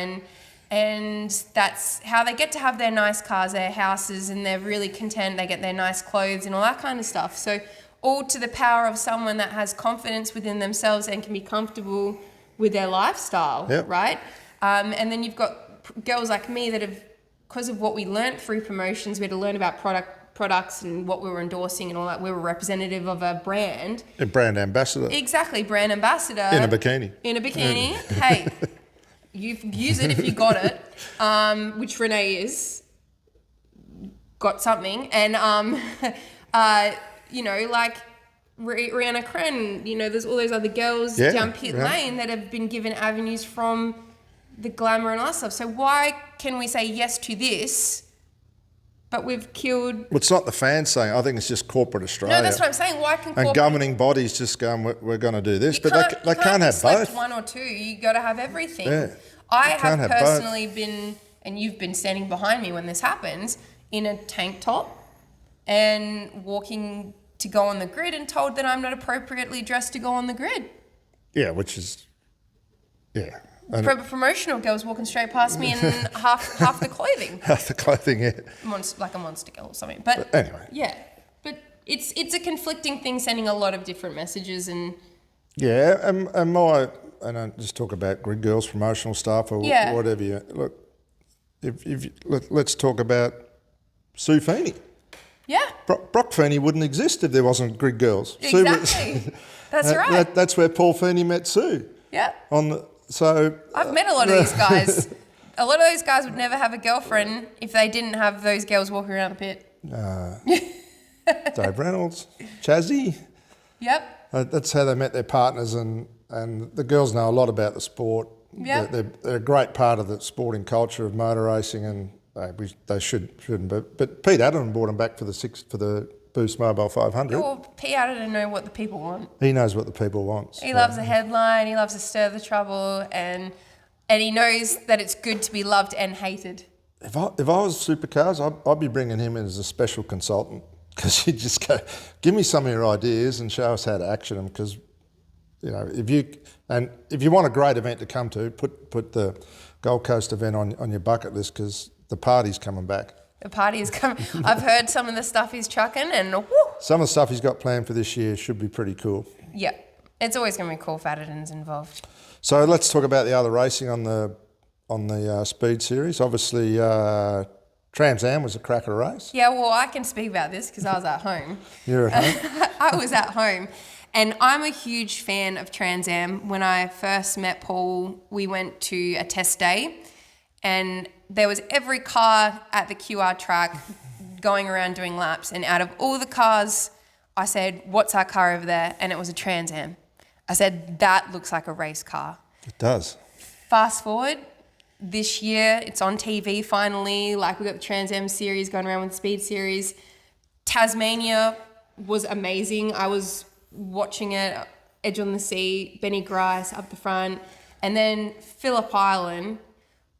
S2: and that's how they get to have their nice cars, their houses, and they're really content. They get their nice clothes and all that kind of stuff. So all to the power of someone that has confidence within themselves and can be comfortable with their lifestyle, right? And then you've got girls like me that have, because of what we learnt through promotions, we had to learn about products and what we were endorsing and all that. We were representative of a brand.
S1: A brand ambassador.
S2: Exactly, brand ambassador.
S1: In a bikini.
S2: In a bikini. Hey, you use it if you got it, which Renee is. Got something. And, like Rihanna Cren, there's all those other girls down pit lane that have been given avenues from the glamour and all that stuff. So why can we say yes to this, but we've killed...
S1: Well, it's not the fans saying. I think it's just corporate Australia.
S2: No, that's what I'm saying. Why can corporate...
S1: And governing bodies just going, we're going to do this.
S2: But
S1: they can't have both.
S2: One or two. You got to have everything.
S1: Yeah.
S2: I have personally been, and you've been standing behind me when this happens, in a tank top and walking to go on the grid and told that I'm not appropriately dressed to go on the grid.
S1: Yeah, which is... Yeah.
S2: Promotional girls walking straight past me in half the clothing.
S1: Half the clothing, yeah.
S2: Like a monster girl or something. But
S1: anyway.
S2: Yeah. But it's a conflicting thing, sending a lot of different messages and...
S1: Yeah, and I don't just talk about grid girls, promotional stuff or whatever. Look, let's talk about Sue Feeney.
S2: Yeah.
S1: Brock Feeney wouldn't exist if there wasn't grid girls.
S2: Exactly. That's right.
S1: That's where Paul Feeney met Sue.
S2: Yeah.
S1: So
S2: I've met a lot of these guys. A lot of those guys would never have a girlfriend if they didn't have those girls walking around the pit.
S1: Dave Reynolds, Chazzy.
S2: Yep.
S1: That's how they met their partners, and the girls know a lot about the sport.
S2: Yep.
S1: They're a great part of the sporting culture of motor racing, and they shouldn't. But Pete Adden brought them back for the Boost Mobile 500.
S2: Well, Pete Adden know what the people want.
S1: He knows what the people want.
S2: He loves a headline. He loves to stir the trouble, and he knows that it's good to be loved and hated.
S1: If I was Supercars, I'd be bringing him in as a special consultant, because he'd just go, give me some of your ideas and show us how to action them. Because if you want a great event to come to, put the Gold Coast event on your bucket list, because the party's coming back.
S2: The party is coming. I've heard some of the stuff he's chucking, and woo!
S1: Some of the stuff he's got planned for this year should be pretty cool.
S2: Yeah, it's always going to be cool if Adden's involved.
S1: So let's talk about the other racing on the Speed Series. Obviously, Trans Am was a cracker race.
S2: Yeah, well, I can speak about this because I was at home.
S1: You're at home?
S2: I was at home. And I'm a huge fan of Trans Am. When I first met Paul, we went to a test day, and there was every car at the QR track going around doing laps. And out of all the cars, I said, what's that car over there? And it was a Trans Am. I said, that looks like a race car.
S1: It does.
S2: Fast forward, this year, it's on TV finally. Like, we've got the Trans Am series going around with the Speed Series. Tasmania was amazing. I was watching it, edge on the seat, Benny Grice up the front. And then Phillip Island.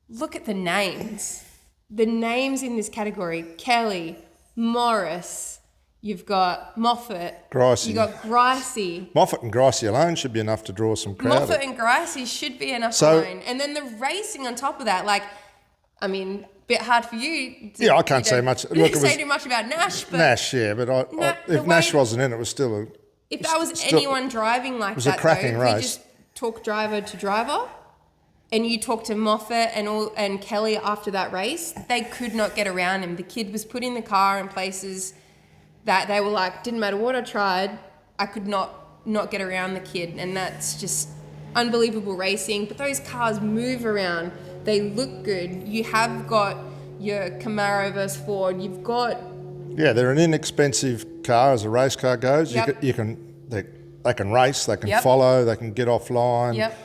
S2: Look at the names. The names in this category: Kelly, Morris, you've got Moffat,
S1: Gracie.
S2: You've got Gracie.
S1: Moffat and Gracie alone should be enough to draw some crowd.
S2: Moffat and Gracie should be enough alone. And then the racing on top of that, bit hard for you.
S1: I can't say much.
S2: You didn't say too much about Nash. But
S1: Nash, yeah, but if Nash wasn't in, it was still
S2: If that was
S1: Still-
S2: anyone driving like
S1: was a
S2: that,
S1: cracking
S2: though,
S1: race.
S2: we just talk driver to driver, and you talk to Moffat and Kelly after that race, they could not get around him. The kid was put in the car in places that they were like, didn't matter what I tried, I could not get around the kid, and that's just unbelievable racing. But those cars move around, they look good. You have got your Camaro versus Ford. You've got
S1: they're an inexpensive car as a race car goes.
S2: Yep.
S1: They can race, they can
S2: Yep.
S1: follow, they can get offline.
S2: Yep.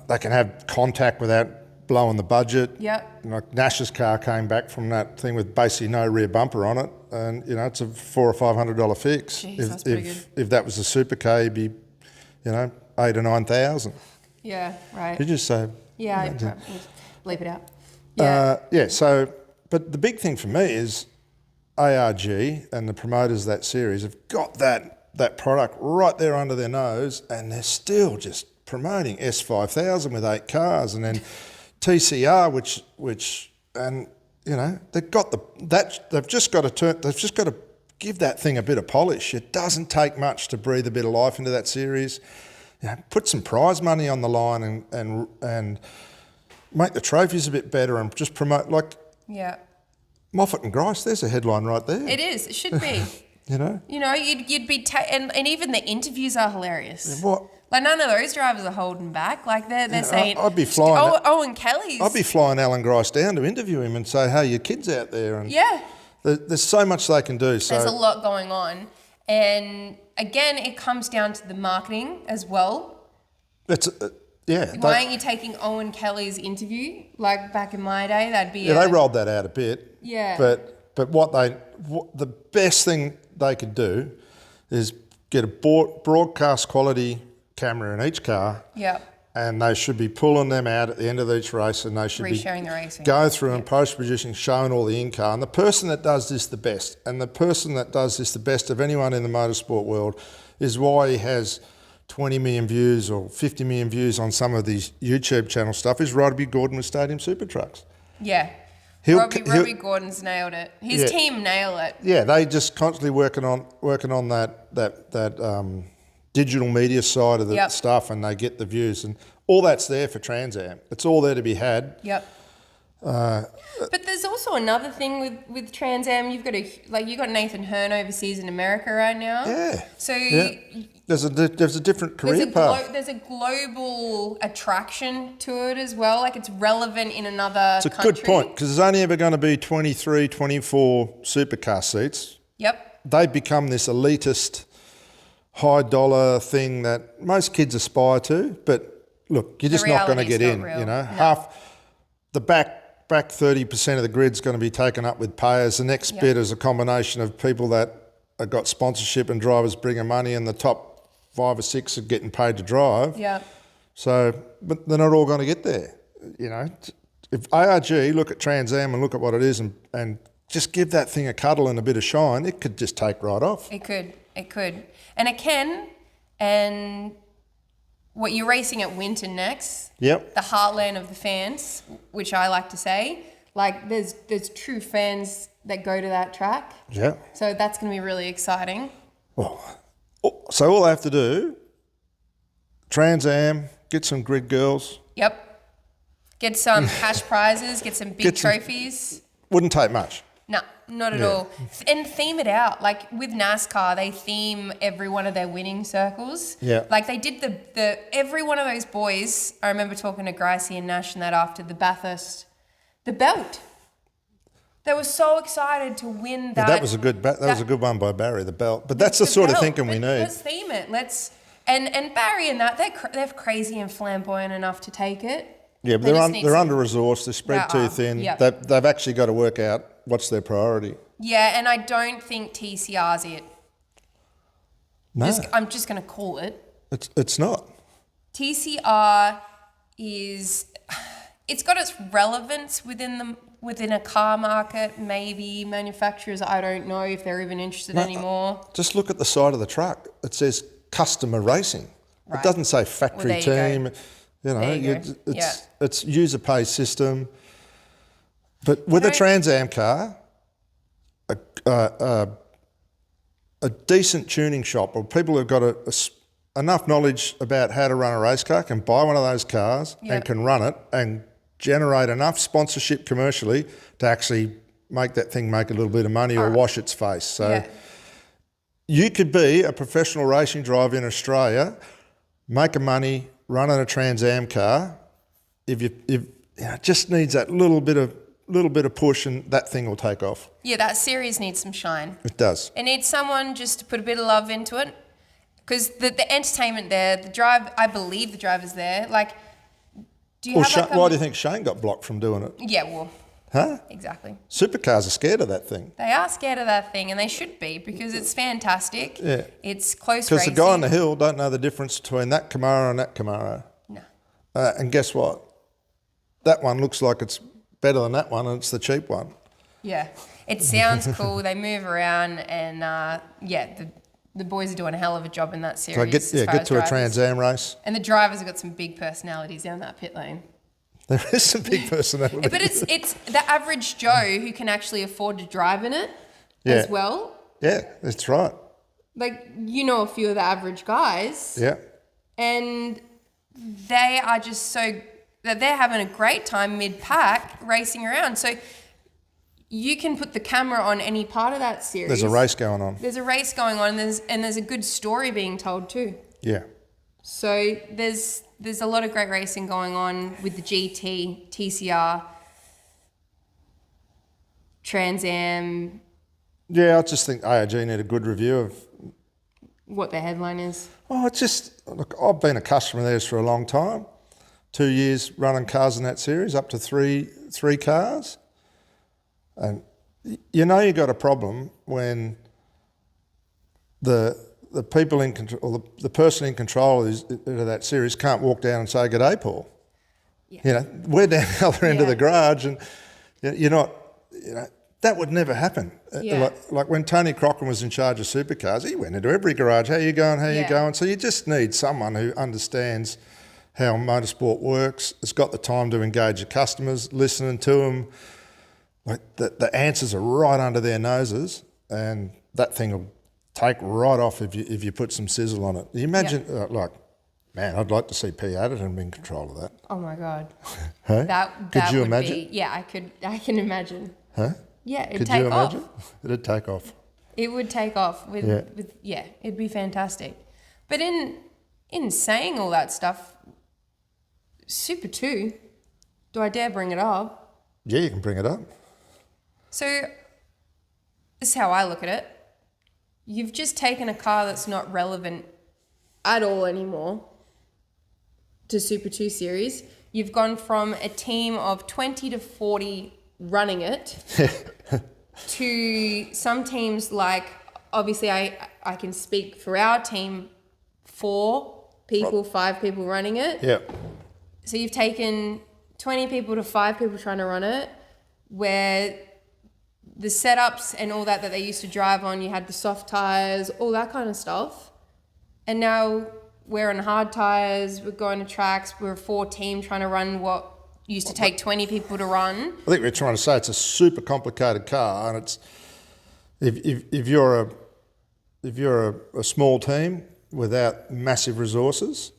S1: They can have contact without blowing the budget.
S2: Yep.
S1: Like Nash's car came back from that thing with basically no rear bumper on it, and it's a $400 or $500 fix.
S2: Jeez, that's pretty good.
S1: If that was a supercar, it'd be, $8,000 or $9,000.
S2: Yeah, right.
S1: You just say.
S2: Yeah, I probably bleep it out.
S1: So, but the big thing for me is ARG and the promoters of that series have got that product right there under their nose, and they're still just promoting S5000 with 8 cars, and then TCR, which they've got they've just got to give that thing a bit of polish. It doesn't take much to breathe a bit of life into that series. Put some prize money on the line and make the trophies a bit better, and just promote
S2: Yeah.
S1: Moffat and Grice. There's a headline right there.
S2: It is. It should be. You'd be and even the interviews are hilarious.
S1: What?
S2: Like none of those drivers are holding back. Like they're saying.
S1: I'd be flying.
S2: Owen Kelly's.
S1: I'd be flying Alan Grice down to interview him and say, "Hey, your kid's out there." And
S2: Yeah.
S1: there's so much they can do. So
S2: There's a lot going on, and again, it comes down to the marketing as well.
S1: it's
S2: Why aren't you taking Owen Kelly's interview like back in my day? That'd be
S1: they rolled that out a bit.
S2: Yeah.
S1: But the best thing they could do is get a broadcast quality camera in each car.
S2: Yeah.
S1: And they should be pulling them out at the end of each race, and they should
S2: Resharing the racing.
S1: go through and post-producing, showing all the in-car. And the person that does this the best, of anyone in the motorsport world, is why he has 20 million views or 50 million views on some of these YouTube channel stuff, is Robbie Gordon with Stadium Super Trucks.
S2: Yeah. Robbie Gordon's nailed it. His team nailed it.
S1: Yeah, they just constantly working on that digital media side of the stuff, and they get the views, and all that's there for Trans Am. It's all there to be had.
S2: Yep. But there's also another thing with Trans Am. You've got Nathan Hearn overseas in America right now.
S1: Yeah.
S2: So
S1: there's a different career path.
S2: There's a global attraction to it as well. Like it's relevant in another
S1: It's a
S2: country.
S1: good point, because there's only ever going to be 23, 24 supercar seats.
S2: Yep.
S1: They become this elitist, high dollar thing that most kids aspire to. But look, you're just not going to get in.
S2: Real.
S1: Half the back 30% of the grid's going to be taken up with payers. The next bit is a combination of people that have got sponsorship and drivers bringing money, and the top 5 or 6 are getting paid to drive.
S2: Yeah.
S1: So, but they're not all going to get there. If ARG look at Trans Am and look at what it is, and just give that thing a cuddle and a bit of shine, it could just take right off.
S2: It could, and it can. And what you're racing at Winton next?
S1: Yep.
S2: The heartland of the fans, which I like to say. Like there's true fans that go to that track.
S1: Yeah.
S2: So that's going to be really exciting.
S1: So all I have to do, Trans Am, get some grid girls.
S2: Yep. Get some cash prizes, get some big trophies.
S1: Wouldn't take much.
S2: No, not at all. And theme it out. Like with NASCAR, they theme every one of their winning circles.
S1: Yeah.
S2: Like they did the every one of those boys. I remember talking to Gracie and Nash and that after the Bathurst, the belt. They were so excited to win that.
S1: That was a good one by Barry, the belt. But that's the sort of thinking we need.
S2: Let's theme it. And Barry and that they're crazy and flamboyant enough to take it.
S1: Yeah, but they're under resourced. They're spread too thin.
S2: Yep.
S1: They've actually got to work out what's their priority.
S2: Yeah, and I don't think TCR's it.
S1: No,
S2: I'm just going to call it.
S1: It's not.
S2: TCR is, it's got its relevance within a car market. Maybe manufacturers, I don't know if they're even interested anymore.
S1: Just look at the side of the truck. It says customer racing.
S2: Right.
S1: It doesn't say factory team. It's user pay system. But with a Trans Am car, a decent tuning shop or people who've got enough knowledge about how to run a race car can buy one of those cars and can run it and generate enough sponsorship commercially to actually make that thing make a little bit of money or wash its face. So you could be a professional racing driver in Australia, making money running a Trans Am car. If it just needs that little bit of push, and that thing will take off.
S2: Yeah, that series needs some shine.
S1: It does.
S2: It needs someone just to put a bit of love into it, because the entertainment there, I believe the driver's there. Like, do you have
S1: why do you think Shane got blocked from doing it?
S2: Yeah, well,
S1: Huh?
S2: exactly.
S1: Supercars are scared of that thing.
S2: They are scared of that thing, and they should be, because it's fantastic.
S1: Yeah.
S2: It's close
S1: Because
S2: racing.
S1: the guy on the hill don't know the difference between that Camaro and that Camaro.
S2: No.
S1: And guess what? That one looks like it's better than that one, and it's the cheap one.
S2: Yeah. It sounds cool. They move around, and the boys are doing a hell of a job in that series.
S1: So get to a Trans Am race.
S2: And the drivers have got some big personalities down that pit lane.
S1: There is some big personality.
S2: But it's the average Joe who can actually afford to drive in it as well.
S1: Yeah, that's right.
S2: Like, you know a few of the average guys.
S1: Yeah.
S2: And they are just so that they're having a great time mid-pack racing around. So you can put the camera on any part of that series.
S1: There's a race going on.
S2: There's a race going on, and there's a good story being told too.
S1: Yeah.
S2: So there's a lot of great racing going on with the GT, TCR, Trans Am.
S1: Yeah, I just think ARG need a good review of
S2: What the headline is.
S1: Oh, it's just, look, I've been a customer of theirs for a long time. 2 years running cars in that series, up to three cars. And you know you got a problem when the people in control, or the person in control of that series can't walk down and say, "G'day, Paul." Yeah. You know, we're down the other end of the garage, and you're not, that would never happen.
S2: Yeah.
S1: Like when Tony Crocker was in charge of Supercars, he went into every garage. How you going? How you going? So you just need someone who understands how motorsport works. Has got the time to engage the customers, listening to them. Like the answers are right under their noses, and that thing will take right off if you put some sizzle on it. You imagine, man, I'd like to see P. Adderton in control of that.
S2: Oh my God.
S1: Hey?
S2: That
S1: Could you
S2: would
S1: imagine?
S2: be, I can imagine.
S1: Huh?
S2: Yeah, it'd
S1: Could
S2: take
S1: you imagine?
S2: off.
S1: It'd take off.
S2: It would take off with it'd be fantastic. But in saying all that stuff, Super 2, do I dare bring it up?
S1: Yeah, you can bring it up.
S2: So this is how I look at it. You've just taken a car that's not relevant at all anymore to Super 2 Series. You've gone from a team of 20 to 40 running it to some teams like, obviously I can speak for our team, 5 people running it.
S1: Yeah.
S2: So you've taken 20 people to 5 people trying to run it, where the setups and all that they used to drive on, you had the soft tires, all that kind of stuff. And now we're on hard tires, we're going to tracks, we're a 4 team trying to run what used to take 20 people to run.
S1: I think we're trying to say it's a super complicated car, and it's if you're a small team without massive resources,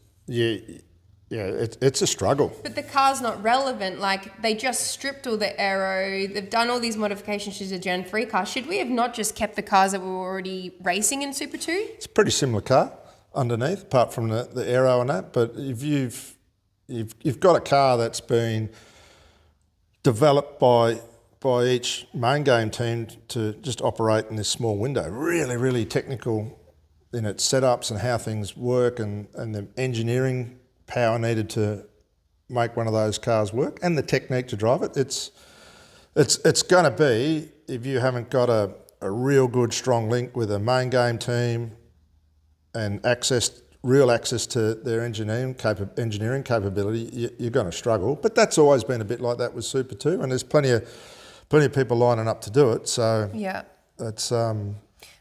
S1: it's a struggle.
S2: But the car's not relevant. Like, they just stripped all the aero. They've done all these modifications to the Gen 3 car. Should we have not just kept the cars that were already racing in Super 2?
S1: It's a pretty similar car underneath, apart from the aero and that. But if you've got a car that's been developed by each main game team to just operate in this small window, really, really technical in its setups and how things work, and the engineering power needed to make one of those cars work, and the technique to drive it. It's going to be, if you haven't got a real good strong link with a main game team and real access to their engineering capability, you're going to struggle. But that's always been a bit like that with Super 2, and there's plenty of people lining up to do it. So it's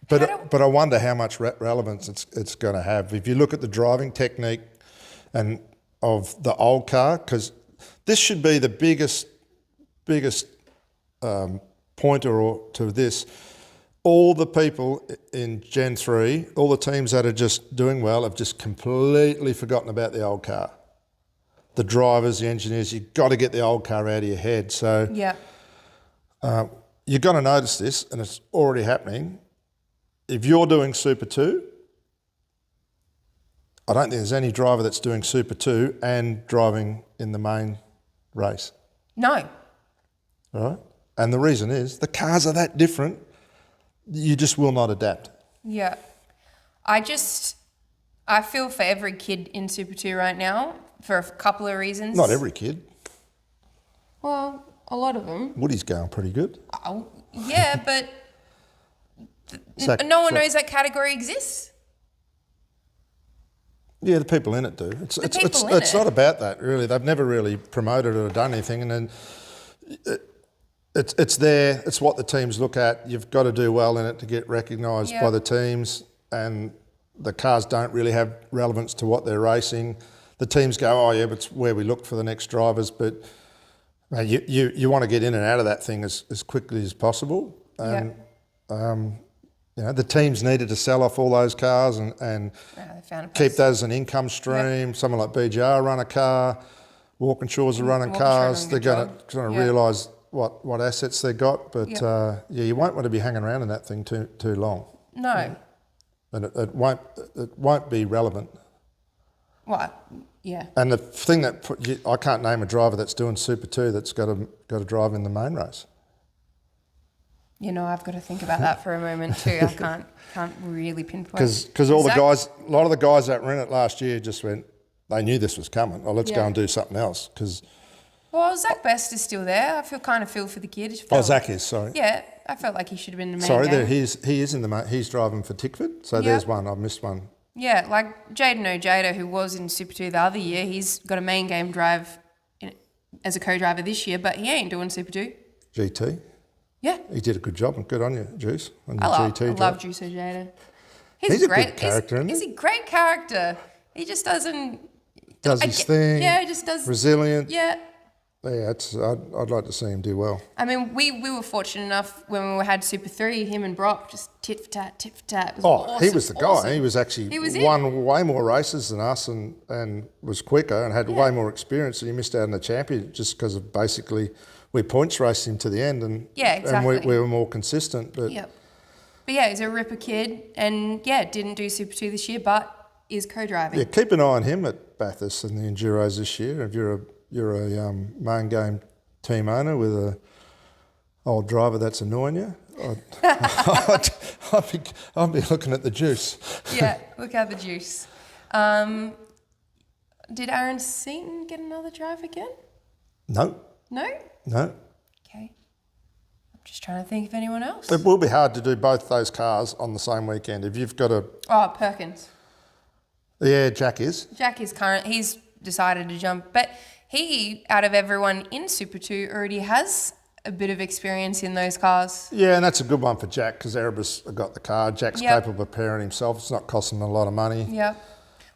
S1: but I wonder how much relevance it's going to have if you look at the driving technique and of the old car, because this should be the biggest pointer to this. all the people in Gen 3, all the teams that are just doing well have just completely forgotten about the old car. The drivers, the engineers, you've got to get the old car out of your head. So
S2: Yeah.
S1: you've got to notice this, and it's already happening. If you're doing Super 2, I don't think there's any driver that's doing Super 2 and driving in the main race.
S2: No.
S1: All right? And the reason is the cars are that different, you just will not adapt.
S2: Yeah. I feel for every kid in Super 2 right now for a couple of reasons.
S1: Not every kid.
S2: Well, a lot of them.
S1: Woody's going pretty good.
S2: Oh, yeah, but
S1: Zach-
S2: no one
S1: Zach-
S2: knows that category exists.
S1: Yeah, the people in it do. It's
S2: people in it.
S1: not about that, really. They've never really promoted it or done anything. And then it's there. It's what the teams look at. You've got to do well in it to get recognised by the teams. And the cars don't really have relevance to what they're racing. The teams go, oh, yeah, but it's where we look for the next drivers. But you want to get in and out of that thing as quickly as possible. And, the teams needed to sell off all those cars and
S2: They found a
S1: keep
S2: place.
S1: that as an income stream. Someone like BGR run a car, Walkinshaws are running cars. They're going to realise what assets they got. But you won't want to be hanging around in that thing too long.
S2: No.
S1: And it won't be relevant.
S2: What? Yeah.
S1: And the thing I can't name a driver that's doing Super 2 that's got to drive in the main race.
S2: I've got to think about that for a moment too. I can't really pinpoint.
S1: Because a lot of the guys that were in it last year just went, they knew this was coming. Oh, let's go and do something else.
S2: Well, Zach Best is still there. I kind of feel for the kid.
S1: Zach is, sorry.
S2: Yeah, I felt like he should have been in the main
S1: Sorry,
S2: game.
S1: he is in the main. He's driving for Tickford. So there's one. I've missed one.
S2: Yeah, like Jaden Ojeda, who was in Super 2 the other year, he's got a main game drive as a co-driver this year, but he ain't doing Super 2.
S1: GT.
S2: Yeah.
S1: He did a good job, and good on you, Juice. On your
S2: I
S1: GT
S2: love Juice Ojeda.
S1: He's a good character, isn't he?
S2: He's a great character. He just doesn't...
S1: Does his thing.
S2: Yeah, he just does...
S1: Resilient.
S2: Yeah.
S1: Yeah, I'd like to see him do well.
S2: I mean, we were fortunate enough when we had Super 3, him and Brock just tit for tat, tit for tat. It was awesome,
S1: he was the guy.
S2: awesome.
S1: He was actually won way more races than us and was quicker and had way more experience, and he missed out on the champion just because of basically we points raced him to the end and
S2: exactly.
S1: and we were more consistent. But
S2: he's a ripper kid and didn't do Super 2 this year, but is co-driving.
S1: Yeah, keep an eye on him at Bathurst and the Enduros this year. If you're a main game team owner with a old driver that's annoying you, I'd be looking at the juice.
S2: Yeah, look at the juice. Did Aaron Seaton get another drive again?
S1: No.
S2: No?
S1: No.
S2: Okay. I'm just trying to think of anyone else.
S1: It will be hard to do both those cars on the same weekend. If you've got a...
S2: Oh, Perkins.
S1: Yeah, Jack is.
S2: Jack is current. He's decided to jump. But he, out of everyone in Super 2, already has a bit of experience in those cars.
S1: Yeah, and that's a good one for Jack because Erebus got the car. Jack's capable of preparing himself. It's not costing him a lot of money.
S2: Yeah.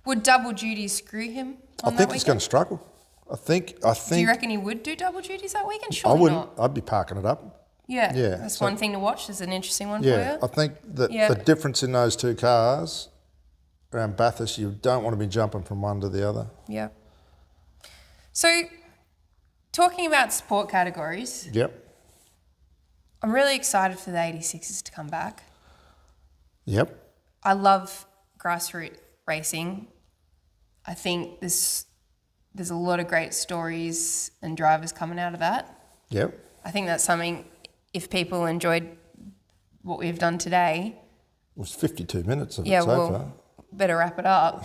S2: Would double duty screw him on
S1: I think he's going to struggle. I think.
S2: Do you reckon he would do double duties that weekend?
S1: I
S2: Surely
S1: wouldn't.
S2: not.
S1: I'd be parking it up.
S2: Yeah.
S1: Yeah.
S2: That's one thing to watch. There's an interesting one for
S1: Yeah,
S2: you.
S1: I think that the difference in those two cars around Bathurst, you don't want to be jumping from one to the other.
S2: Yeah. So, talking about sport categories.
S1: Yep.
S2: I'm really excited for the 86s to come back.
S1: Yep.
S2: I love grassroots racing. I think there's a lot of great stories and drivers coming out of that.
S1: Yep.
S2: I think that's something, if people enjoyed what we've done today.
S1: It was 52 minutes of it so far.
S2: Better wrap it up.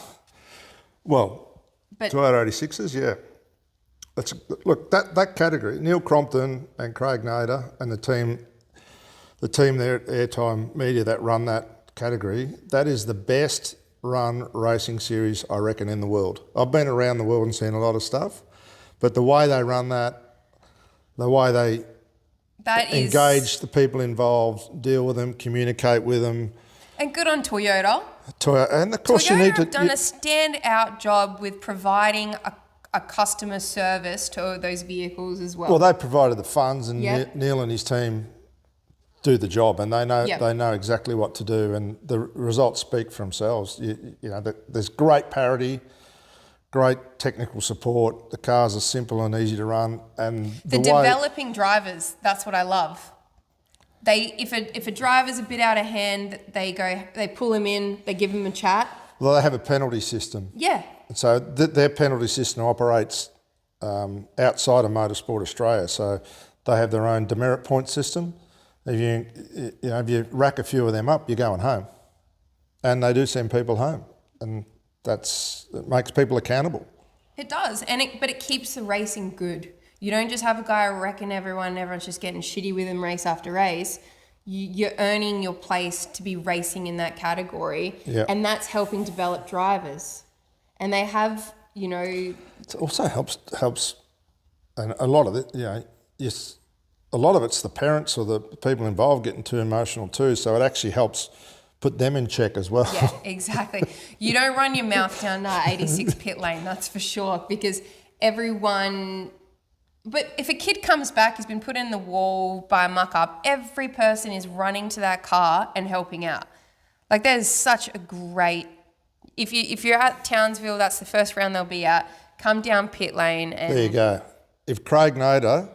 S1: Well, Toyota 86s, yeah. Look, that category, Neil Crompton and Craig Nader and the team there at Airtime Media that run that category, that is the best run racing series, I reckon, in the world. I've been around the world and seen a lot of stuff, but the way they run that, the way they engage the people involved, deal with them, communicate with them.
S2: And good on Toyota.
S1: And of course
S2: Toyota
S1: you need to...
S2: have done a standout job with providing a customer service to those vehicles as well.
S1: Well, they provided the funds and Neil and his team do the job, and they know
S2: Yep.
S1: they know exactly what to do, and the results speak for themselves. You know, there's great parity, great technical support. The cars are simple and easy to run, and
S2: The developing drivers, that's what I love. If a driver's a bit out of hand, they pull him in, they give him a chat.
S1: Well, they have a penalty system.
S2: Yeah.
S1: So their penalty system operates outside of Motorsport Australia. So they have their own demerit point system. If you rack a few of them up, you're going home, and they do send people home, and it makes people accountable.
S2: It does, but it keeps the racing good. You don't just have a guy wrecking everyone and everyone's just getting shitty with him race after race. You're earning your place to be racing in that category, and that's helping develop drivers. And they have, It
S1: also helps, and a lot of it, yes, a lot of it's the parents or the people involved getting too emotional too. So it actually helps put them in check as well.
S2: Yeah, exactly. You don't run your mouth down 86 pit lane, that's for sure, because everyone. But if a kid comes back, he's been put in the wall by a muck-up, every person is running to that car and helping out. Like, there's such a great... If you're at Townsville, that's the first round they'll be at, come down pit lane and...
S1: There you go. If Craig Nader,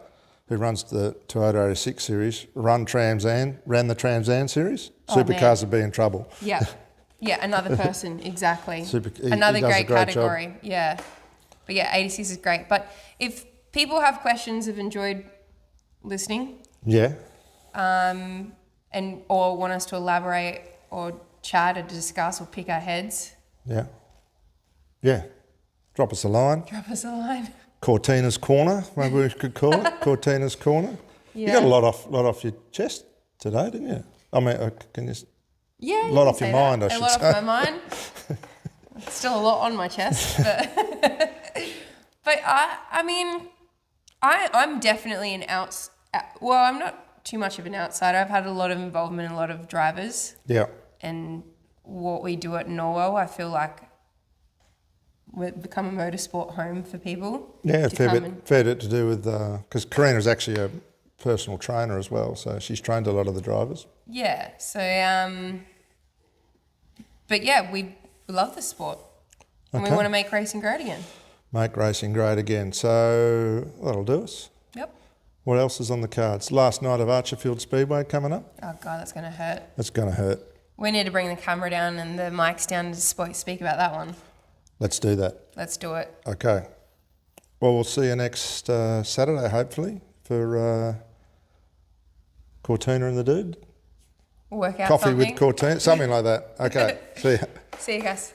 S1: who runs the Toyota 86 series, ran the Trans Am series, Supercars would be in trouble.
S2: Yeah. Yeah, another person, exactly.
S1: he
S2: Another
S1: does a
S2: great
S1: great
S2: category.
S1: job.
S2: Yeah. But yeah, 86 is great. But if people have questions, have enjoyed listening,
S1: Yeah.
S2: or want us to elaborate or chat or discuss or pick our heads,
S1: Yeah. Drop us a line.
S2: drop us a line.
S1: Cortina's Corner, maybe we could call it. Cortina's Corner.
S2: Yeah.
S1: You got a lot off your chest today, didn't you? I mean, can you...
S2: Yeah,
S1: A lot off your mind, I
S2: a
S1: should
S2: lot
S1: say.
S2: off my mind. Still a lot on my chest, but I'm definitely I'm not too much of an outsider. I've had a lot of involvement in a lot of drivers.
S1: Yeah.
S2: And what we do at Norwell, I feel like we've become a motorsport home for people.
S1: Yeah,
S2: to
S1: fair
S2: come
S1: bit to do with... Because Corina's actually a personal trainer as well, so she's trained a lot of the drivers.
S2: Yeah, so... but yeah, we love the sport. And we
S1: Okay.
S2: want to make racing great again.
S1: Make racing great again. So that'll do us.
S2: Yep.
S1: What else is on the cards? Last night of Archerfield Speedway coming up.
S2: Oh, God, that's going to hurt.
S1: That's going to hurt.
S2: We need to bring the camera down and the mics down to speak about that one.
S1: Let's do that.
S2: Let's do it.
S1: Okay. Well, we'll see you next Saturday, hopefully, for Cortina and the Dude.
S2: We'll work out
S1: Coffee
S2: something.
S1: with Cortina, something like that. Okay. See ya.
S2: See you guys.